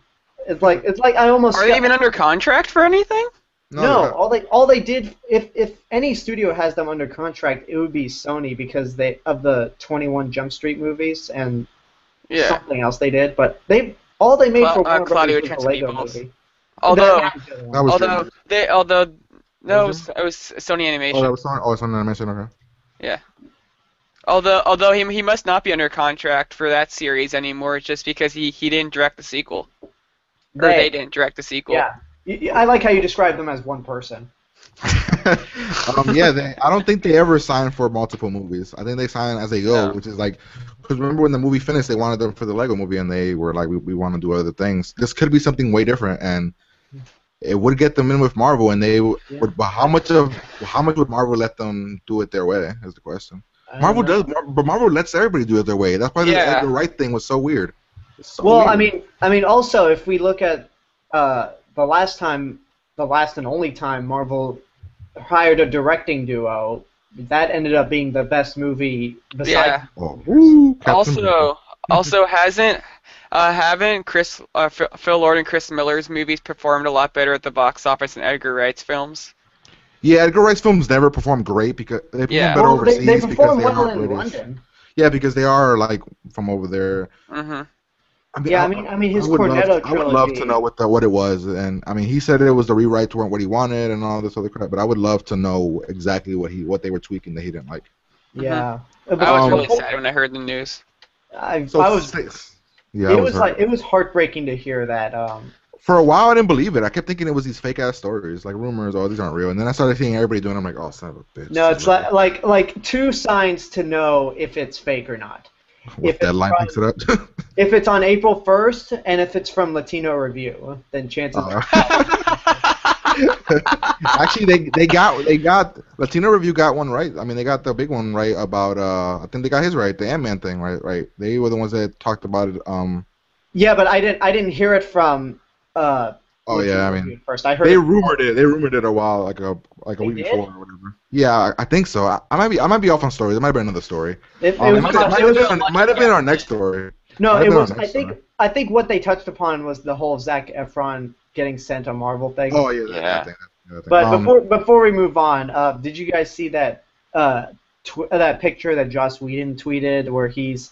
It's like I almost. Are they even under contract for anything? No, all they did, if any studio has them under contract, it would be Sony because of the 21 Jump Street movies and something else they did, but all they made for Warner Brothers was the Lego movie. Although it was Sony Animation. Oh, that was Sony. Oh, it's Sony Animation. Okay. Yeah. Although he must not be under contract for that series anymore, just because he didn't direct the sequel. Or they didn't direct the sequel. Yeah. I like how you describe them as one person. I don't think they ever signed for multiple movies. I think they signed as they go, which is because remember when the movie finished, they wanted them for the Lego movie, and they were like, we want to do other things. This could be something way different, and it would get them in with Marvel, and they would. But how much would Marvel let them do it their way? Is the question. Marvel does, but Marvel lets everybody do it their way. That's why the Edgar Wright thing was so weird. Weird. I mean, also if we look at the last and only time Marvel hired a directing duo, that ended up being the best movie besides. Yeah. Also haven't Phil Lord and Chris Miller's movies performed a lot better at the box office than Edgar Wright's films? Yeah, Edgar Wright's films never perform great because they perform better overseas. They perform well in London. Yeah, because they are from over there. Mm-hmm. I mean his Cornetto trilogy. I would love to know what it was, and I mean he said it was the rewrites weren't what he wanted and all this other crap, but I would love to know exactly what they were tweaking that he didn't like. Yeah, I was really sad when I heard the news. It was heartbreaking to hear that. For a while I didn't believe it. I kept thinking it was these fake ass stories, like rumors. Oh, these aren't real. And then I started seeing everybody doing it. I'm like, oh, son of a bitch. No, it's like two signs to know if it's fake or not. If Deadline picks it up. If it's on April 1st and if it's from Latino Review, then chances are. Actually, they got Latino Review got one right. I mean, they got the big one right about I think they got his right, the Ant-Man thing right. They were the ones that talked about it. Yeah, but I didn't hear it from. I mean, first I heard they rumored it. They rumored it a while, like a week before or whatever. Yeah, I think so. I might be off on stories. It might have been another story. It might have been our next story. No, it was. I think what they touched upon was the whole Zac Efron getting sent a Marvel thing. Oh yeah. But before we move on, did you guys see that that picture that Joss Whedon tweeted where he's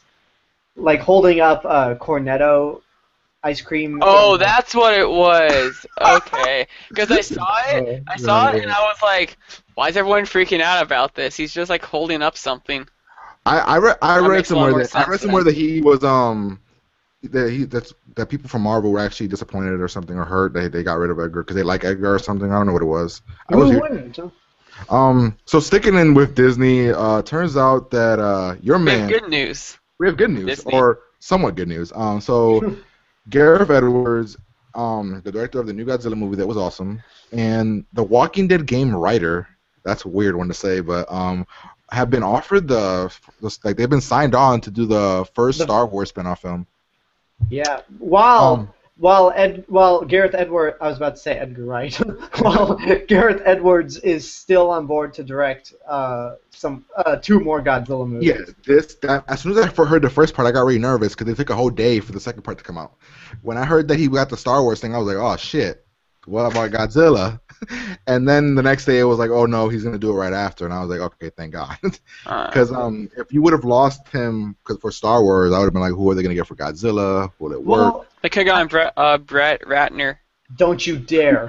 holding up Cornetto ice cream. Oh, that's what it was. Okay, because I saw it, and I was like, "Why is everyone freaking out about this? He's just like holding up something." I read somewhere that he was that people from Marvel were actually disappointed or something or hurt they got rid of Edgar because they like Edgar or something. I don't know what it was. Who wouldn't? So sticking in with Disney, turns out that your man. We have good news. We have good news, Disney. or somewhat good news. So Gareth Edwards, the director of the new Godzilla movie that was awesome, and the Walking Dead game writer. That's a weird one to say, but have been offered they've been signed on to do the first Star Wars spinoff film. Yeah. While Gareth Edwards, I was about to say Edgar Wright. While Gareth Edwards is still on board to direct two more Godzilla movies. Yeah, as soon as I heard the first part, I got really nervous because it took a whole day for the second part to come out. When I heard that he got the Star Wars thing, I was like, oh shit, what about Godzilla? And then the next day it was like, oh no, he's gonna do it right after, and I was like, okay, thank God. Because if you would have lost him for Star Wars, I would have been like, who are they gonna get for Godzilla? Will it work? They could have gone Brett Ratner. Don't you dare.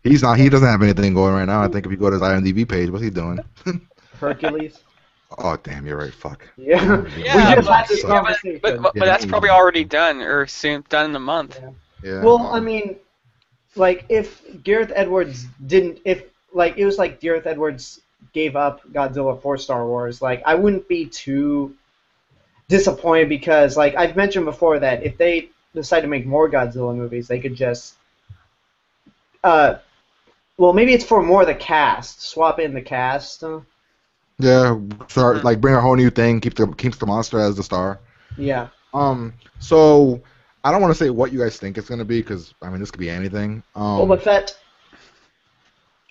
He's not. He doesn't have anything going right now. I think if you go to his IMDb page, what's he doing? Hercules. Oh damn, you're right. Fuck. Yeah. We just had this conversation. But that's probably already done or soon done in a month. Yeah. Well, I mean, like if Gareth Edwards didn't, it was like Gareth Edwards gave up Godzilla for Star Wars, like I wouldn't be too disappointed because, like I've mentioned before, that if they decide to make more Godzilla movies, they could just, well, maybe it's for more of the cast, swap in the cast. Yeah, start bring a whole new thing. Keeps the monster as the star. Yeah. So I don't want to say what you guys think it's gonna be because I mean this could be anything. Boba Fett.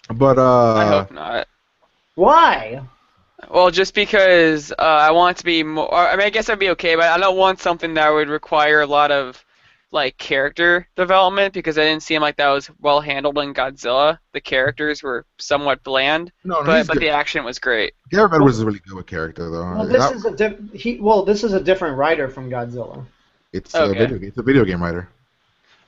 But I hope not. Why? Well, just because I want it to be more. I mean, I guess I'd be okay, but I don't want something that would require a lot of character development because I didn't seem like that was well handled in Godzilla. The characters were somewhat bland, but the action was great. Gareth Edwards is really good with character though. Well, this is a different writer from Godzilla. It's a video game writer.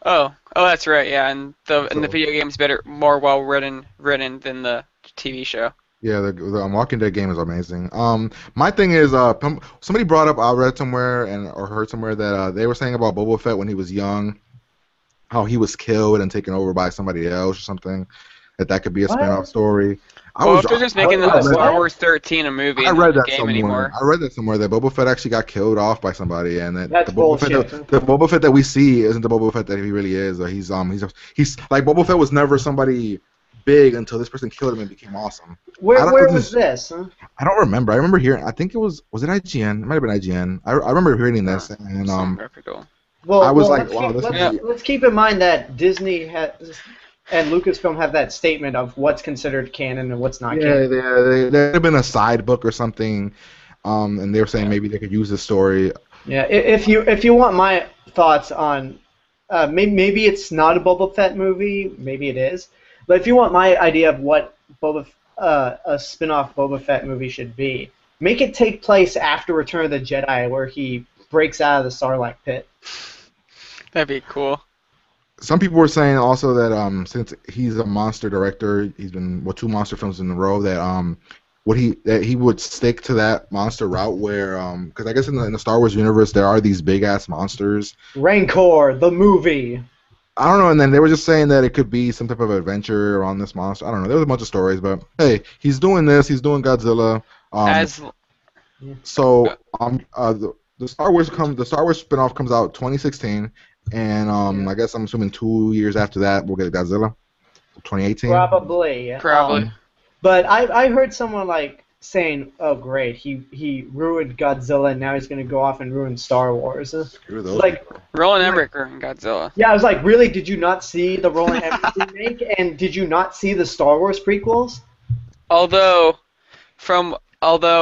Oh, that's right. Yeah, and the video game's more well written than the TV show. Yeah, the Walking Dead game is amazing. My thing is, somebody brought up, I read somewhere or heard somewhere that they were saying about Boba Fett when he was young, how he was killed and taken over by somebody else or something. That could be a spin-off story. If they're just making the Star Wars 13 a movie, I read that game somewhere. Anymore. I read that somewhere that Boba Fett actually got killed off by somebody, and that that's bullshit. The Boba Fett that we see isn't the Boba Fett that he really is. Or he's like Boba Fett was never somebody big until this person killed him and became awesome. Where was this? Huh? I don't remember. I remember hearing. I think it was it IGN? It might have been IGN. I remember hearing this, and I was like, wow, let's keep in mind that Disney and Lucasfilm have that statement of what's considered canon and what's not canon. Yeah, there had been a side book or something, and they were saying maybe they could use this story. Yeah, if you want my thoughts on, maybe it's not a Boba Fett movie, maybe it is, but if you want my idea of what a spin-off Boba Fett movie should be, make it take place after Return of the Jedi, where he breaks out of the Sarlacc pit. That'd be cool. Some people were saying also that since he's a monster director, he's been 2 monster films in a row, that he would stick to that monster route where because I guess in the Star Wars universe there are these big ass monsters. Rancor, the movie. I don't know, and then they were just saying that it could be some type of adventure around this monster. I don't know. There was a bunch of stories, but hey, he's doing this. He's doing Godzilla. The Star Wars spinoff comes out 2016. And I guess I'm assuming 2 years after that we'll get Godzilla, 2018. Probably. But I heard someone saying, "Oh great, he ruined Godzilla, and now he's gonna go off and ruin Star Wars." Roland Emmerich ruined Godzilla. Yeah, I was like, really? Did you not see the Roland Emmerich remake? And did you not see the Star Wars prequels? Although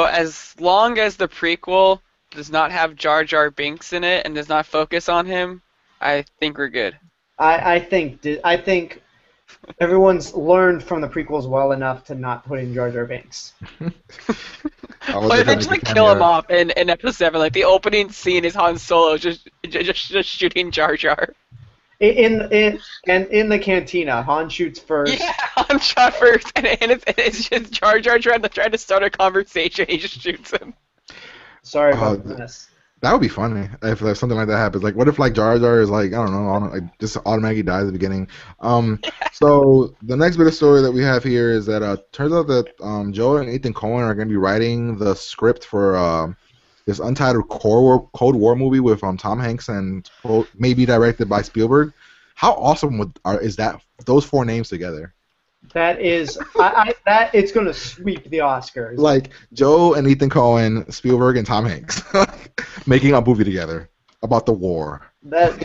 as long as the prequel does not have Jar Jar Binks in it and does not focus on him, I think we're good. I think everyone's learned from the prequels well enough to not put in Jar Jar Binks. Well, eventually kill him off in episode 7. Like the opening scene is Han Solo just just shooting Jar Jar. In the cantina, Han shoots first. Yeah, Han shot first, and it's just Jar Jar trying to start a conversation. He just shoots him. Sorry about this. That would be funny if something like that happens. Like, what if like Jar Jar is like, I don't know, like just automatically dies at the beginning. So the next bit of story that we have here is that turns out that Joe and Ethan Coen are going to be writing the script for this untitled Cold War movie with Tom Hanks and maybe directed by Spielberg. How awesome is that? Those four names together. That is, that it's gonna sweep the Oscars. Like Joe and Ethan Coen, Spielberg and Tom Hanks making a movie together about the war. That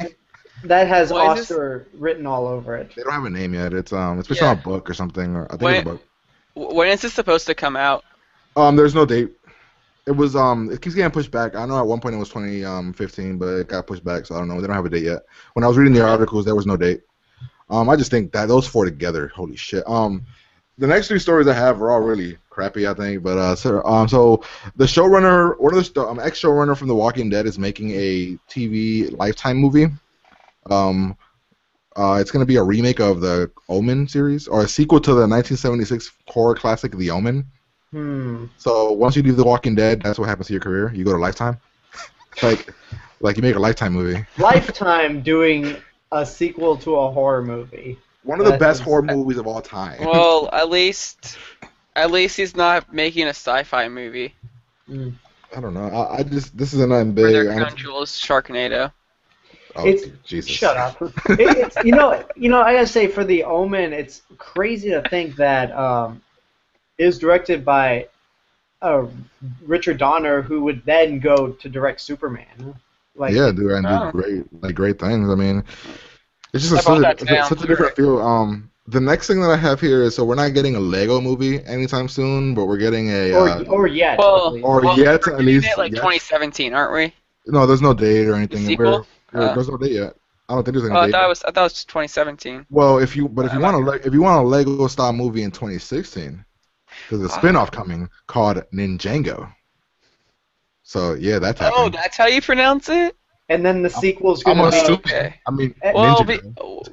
has Oscar written all over it. They don't have a name yet. It's based on a book or something. Or I think it's a book. When is this supposed to come out? There's no date. It was it keeps getting pushed back. I know at one point it was 2015, but it got pushed back, so I don't know. They don't have a date yet. When I was reading the articles, there was no date. I just think that those four together, holy shit. The next three stories I have are all really crappy, I think. But so the showrunner, one of the ex-showrunner from The Walking Dead, is making a TV Lifetime movie. It's going to be a remake of the Omen series, or a sequel to the 1976 horror classic The Omen. So once you leave The Walking Dead, that's what happens to your career. You go to Lifetime. like you make a Lifetime movie. Lifetime doing a sequel to a horror movie. One of the best horror movies of all time. Well, at least he's not making a sci-fi movie. I don't know. This is an big. Where their crown jewel is Sharknado. Oh, Jesus. Shut up. You know, I gotta say, for The Omen, it's crazy to think that it was directed by Richard Donner, who would then go to direct Superman. Like, yeah, dude, and do great things. I mean, it's just such a different feel. The next thing that I have here is, so we're not getting a Lego movie anytime soon, but we're getting a or yet. We're yet at least it like 2017, aren't we? No, there's no date or anything. The sequel? There's no date yet. I don't think there's any date. I thought it was 2017. Well, if you want a Lego style movie in 2016, there's a spin-off coming called NinDjango. So yeah, that's happening. Oh, that's how you pronounce it? And then the sequel's gonna be. Okay. I mean, well,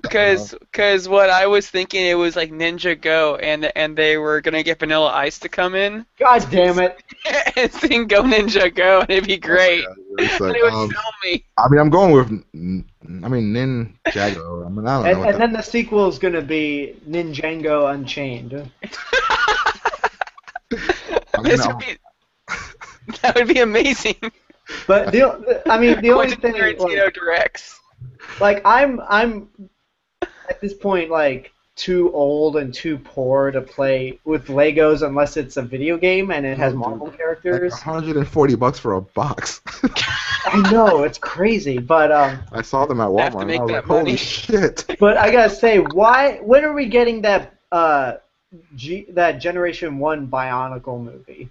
because what I was thinking, it was like Ninja Go, and they were gonna get Vanilla Ice to come in. God damn it! And sing Go Ninja Go, and it'd be great. Like, and it would sell me. I mean, I'm going with NinDjango. I mean, I don't know. And then the sequel's gonna be NinDjango Unchained. That would be amazing. But the only thing, directs. Like, I'm at this point like too old and too poor to play with Legos unless it's a video game and it has Marvel characters. Like $140 for a box. I know, it's crazy, but I saw them at Walmart. And I was like, holy shit! But I gotta say, when are we getting that that Generation 1 Bionicle movie?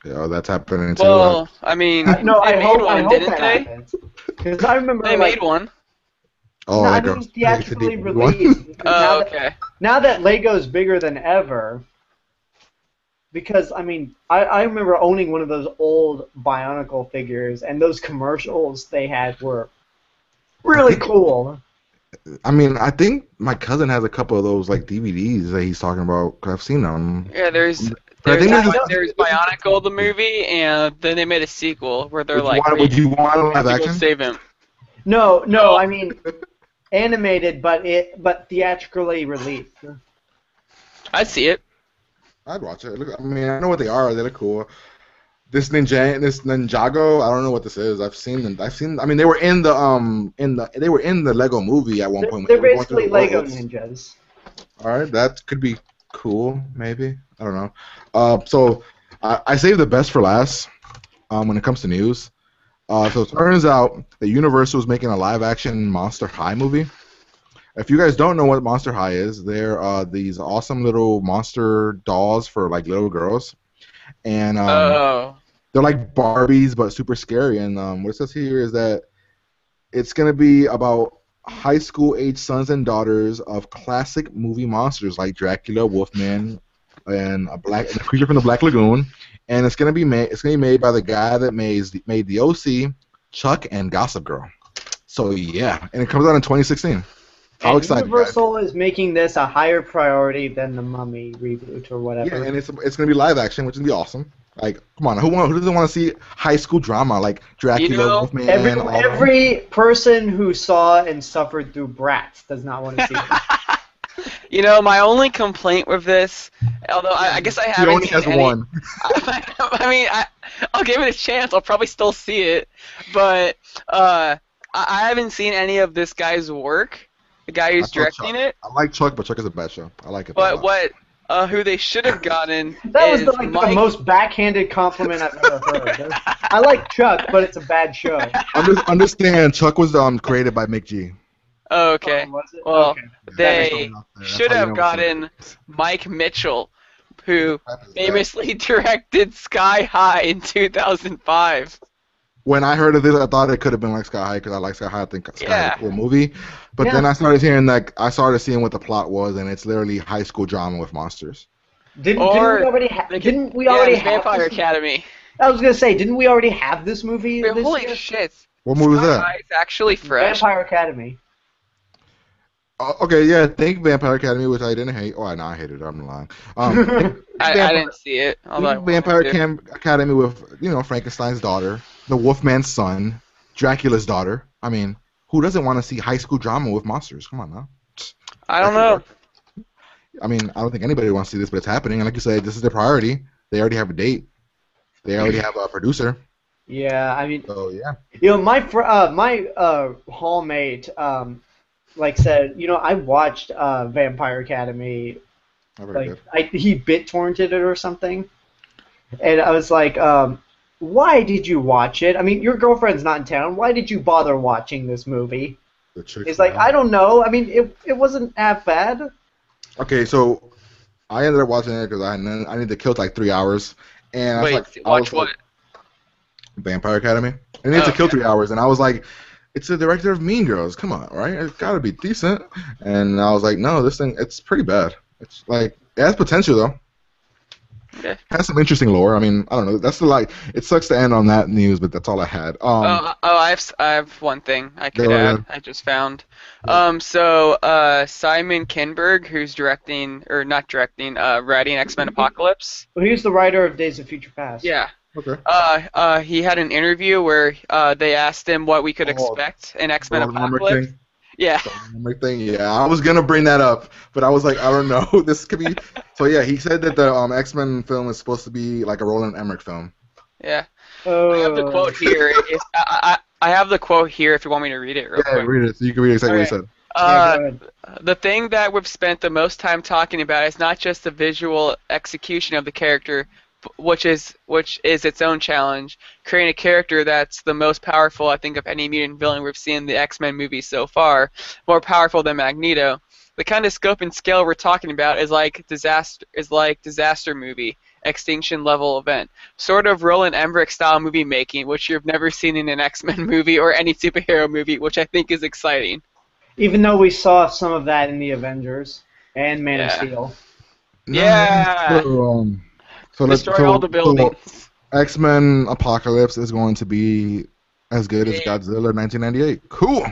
Yeah, that's happening too. Well, I mean, I hope didn't that they? happens. Because I remember they made one. Oh, I mean, theatrically released. Okay. Now that Lego's bigger than ever, because I mean, I remember owning one of those old Bionicle figures, and those commercials they had were really cool. I mean, I think my cousin has a couple of those like DVDs that he's talking about. Cause I've seen them. Yeah, there's Bionicle the movie, and then they made a sequel where they're would you want to live action? Save him. No, I mean animated, but theatrically released. I'd see it. I'd watch it. Look, I mean, I know what they are. They look cool. This NinDjango, I don't know what this is. I've seen them. I mean, they were in the Lego movie at one point. They're basically Lego ninjas. All right, that could be cool, maybe. I don't know. So I saved the best for last when it comes to news. So it turns out that Universal is making a live-action Monster High movie. If you guys don't know what Monster High is, they're these awesome little monster dolls for like little girls, and they're like Barbies but super scary. And what it says here is that it's gonna be about high school age sons and daughters of classic movie monsters like Dracula, Wolfman, and a creature from the Black Lagoon. And it's gonna be made by the guy that made the OC, Chuck, and Gossip Girl. So yeah, and it comes out in 2016. How And excited, Universal is making this a higher priority than the Mummy reboot or whatever. Yeah, and it's gonna be live action, which is gonna be awesome. Like, come on, who doesn't want to see high school drama like Dracula, Wolfman, all that? Every person who saw and suffered through Bratz does not want to see this. You know, my only complaint with this, although I guess I haven't. He only has one. I mean, I'll give it a chance. I'll probably still see it, but I haven't seen any of this guy's work. The guy who's directing it. I like Chuck, but Chuck is a bad show. I like it. But who they should have gotten that was is the most backhanded compliment I've ever heard. I like Chuck, but it's a bad show. Understand, Chuck was created by Mick G. Oh, okay. Oh, was it? Well, Okay. they should have gotten Mike Mitchell, who famously directed Sky High in 2005. When I heard of this, I thought it could have been like Sky High because I like Sky High. I think Sky High is a cool movie. But then I started hearing I started seeing what the plot was, and it's literally high school drama with monsters. Didn't we already have Vampire Academy? I was gonna say, didn't we already have this movie? Wait, this holy year? shit! What movie was that? It's actually fresh. Vampire Academy. Okay, yeah, think Vampire Academy, which I didn't hate. Oh, no, I hated it. I'm lying. I didn't see it. Vampire Academy with Frankenstein's daughter, the Wolfman's son, Dracula's daughter. I mean, who doesn't want to see high school drama with monsters? Come on now. I don't know. I mean, I don't think anybody wants to see this, but it's happening. And like you said, this is their priority. They already have a date. They already have a producer. Yeah, I mean. So yeah. My hallmate said, I watched Vampire Academy. He BitTorrented it or something, and I was like, why did you watch it? I mean, your girlfriend's not in town. Why did you bother watching this movie? He's like, I don't know. I mean, it wasn't that bad. Okay, so I ended up watching it because I needed to kill 3 hours, and watch what? Vampire Academy. I needed to kill 3 hours, and I was like, it's the director of Mean Girls. Come on, right? It's got to be decent. And I was like, no, this thing, it's pretty bad. It's it has potential though. Okay. It has some interesting lore. I mean, I don't know. That's it sucks to end on that news, but that's all I had. I have one thing I could add. I just found. So Simon Kinberg, who's writing X-Men Apocalypse. Well, he's the writer of Days of Future Past. Yeah. Okay. He had an interview where they asked him what we could expect in X-Men Apocalypse. Yeah. Yeah, I was gonna bring that up, but I was like, I don't know. This could be. So yeah, he said that the X-Men film is supposed to be like a Roland Emmerich film. Yeah. I have the quote here. I have the quote here if you want me to read it real quick. Yeah, read it so you can read exactly what he said. The thing that we've spent the most time talking about is not just the visual execution of the character, which is its own challenge. Creating a character that's the most powerful, I think, of any mutant villain we've seen in the X-Men movies so far, more powerful than Magneto. The kind of scope and scale we're talking about is like disaster movie, extinction level event, sort of Roland Emmerich style movie making, which you've never seen in an X-Men movie or any superhero movie, which I think is exciting. Even though we saw some of that in the Avengers and Man of Steel. Yeah. Destroy all the buildings. X-Men Apocalypse is going to be as good as Godzilla 1998. Cool.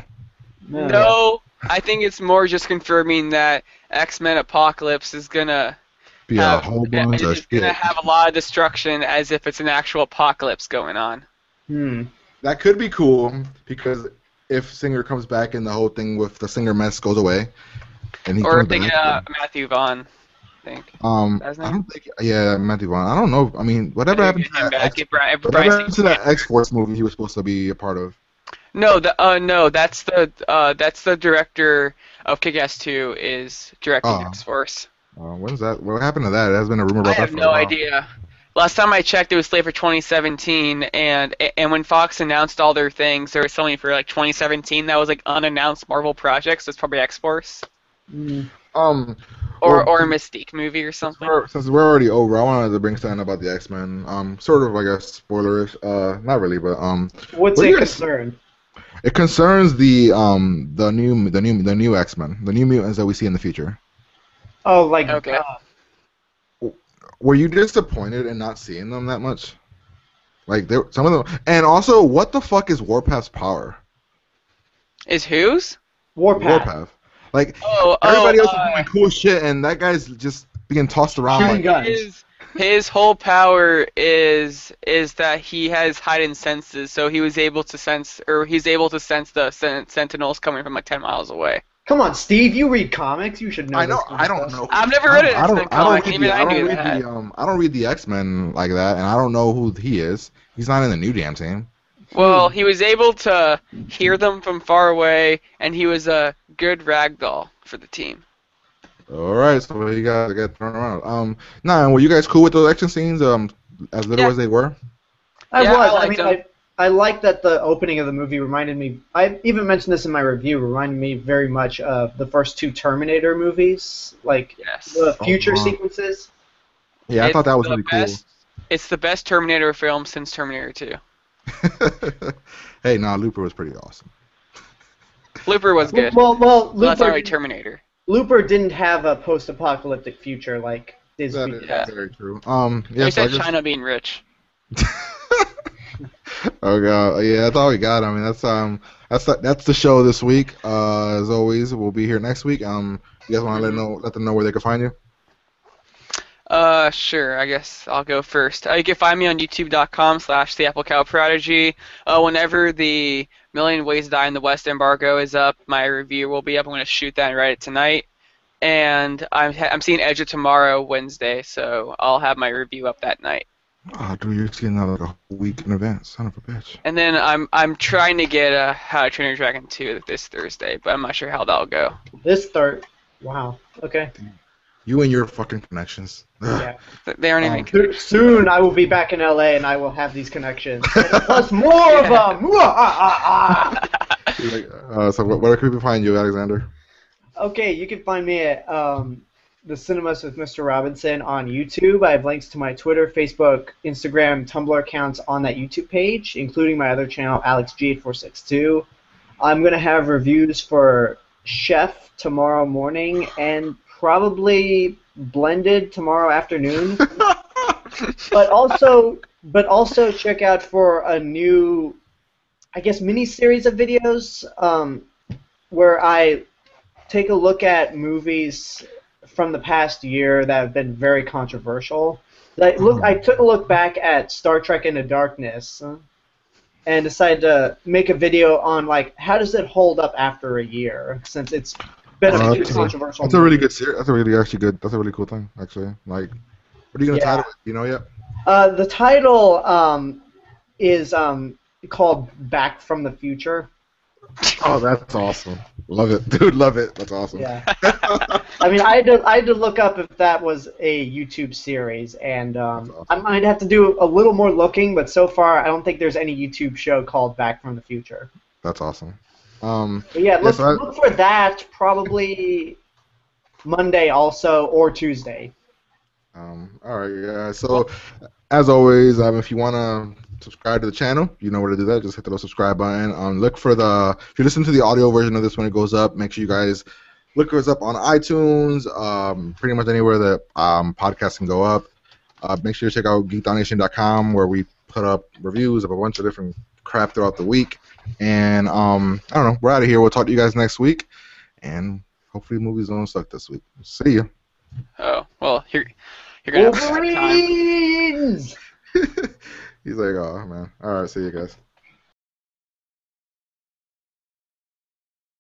No, I think it's more just confirming that X-Men Apocalypse is gonna a whole bunch of shit. Gonna have a lot of destruction, as if it's an actual apocalypse going on. That could be cool because if Singer comes back and the whole thing with the Singer mess goes away, and he or comes if they back, get Matthew Vaughn. I think. I don't think. Yeah, Matthew Vaughn. I don't know. I mean, whatever happened to that X-Force movie he was supposed to be a part of? No, that's the director of Kick-Ass 2 is directing X-Force. When's that? What happened to that? There has been a rumor about that. I have no idea. Last time I checked, it was slated for 2017, and when Fox announced all their things, there was something for 2017 that was unannounced Marvel projects. So it's probably X-Force. Or a Mystique movie or something. Since we're already over, I wanted to bring something about the X-Men. Sort of, I guess, spoilerish. Not really, but What's it concern? It concerns the new X-Men, the new mutants that we see in the future. Oh, okay. Were you disappointed in not seeing them that much? Some of them, and also, what the fuck is Warpath's power? Is whose? Warpath. Warpath. Like Oh, everybody else is doing cool shit, and that guy's just being tossed around Shooting like. guns. His whole power is that he has heightened senses, so he's able to sense the sentinels coming from like 10 miles away. Come on, Steve. You read comics. You should know. I know. This kind of I don't stuff. know. I've never read an I X-Men comic, and even I knew that. I don't read the X-Men like that, and I don't know who he is. He's not in the New Damn Team. Well, he was able to hear them from far away, and he was a good ragdoll for the team. All right, so you guys got thrown around. Nah, were you guys cool with those action scenes? As little as they were. I Yeah, was. I I liked mean, them. I like that the opening of the movie reminded me. I even mentioned this in my review. Reminded me very much of the first two Terminator movies, like Yes. the future wow. sequences. Yeah, I thought that was the really best, It's the best Terminator film since Terminator 2. cool. Hey, nah, Looper was pretty awesome. Looper was good. Well, Well, that's not Looper, really Terminator. Looper didn't have a post-apocalyptic future like Disney. That is Yeah. very true. They Yeah, so I said guess. China being rich. Oh god, yeah, that's all we got. I mean, that's the show this week. As always, we'll be here next week. You guys want to let them know where they can find you? Sure, I guess I'll go first. You can find me on youtube.com/TheAppleCowProdigy. Whenever the Million Ways to Die in the West embargo is up, my review will be up. I'm going to shoot that and write it tonight. And I'm seeing Edge tomorrow, Wednesday, so I'll have my review up that night. Oh, dude, you're getting that like a week in advance. Son of a bitch. And then I'm trying to get How to Train Your Dragon 2 this Thursday, but I'm not sure how that'll go. Wow. Okay. You and your fucking connections. Yeah. They aren't even good. Soon I will be back in LA and I will have these connections. Plus more of them. So where can we find you, Alexander? Okay, you can find me at The Cinemas with Mr. Robinson on YouTube. I have links to my Twitter, Facebook, Instagram, Tumblr accounts on that YouTube page, including my other channel, AlexG8462. I'm going to have reviews for Chef tomorrow morning and probably Blended tomorrow afternoon. but also check out for a new, I guess, mini-series of videos where I take a look at movies from the past year that have been very controversial. I took a look back at Star Trek Into Darkness and decided to make a video on like how does it hold up after a year, since it's been a pretty controversial. That's a really good series. That's a really cool thing actually. Like, what are you gonna title it? You know yet? The title is called Back from the Future. Oh, that's awesome. Love it, dude. Love it. That's awesome. Yeah. I mean, I had to look up if that was a YouTube series, and awesome. I might have to do a little more looking, but so far I don't think there's any YouTube show called Back from the Future. That's awesome. But yeah, look for that probably Monday also, or Tuesday. All right, yeah. So, as always, if you wanna subscribe to the channel, you know where to do that. Just hit the little subscribe button. Look for if you listen to the audio version of this when it goes up, make sure you guys look us up on iTunes, pretty much anywhere that podcasts can go up. Make sure you check out geekdomination.com where we put up reviews of a bunch of different crap throughout the week. And I don't know, we're out of here. We'll talk to you guys next week, and hopefully movies don't suck this week. See ya. Oh, well, you're gonna have a hard time. Wolverines! He's like, oh man. All right, see you guys.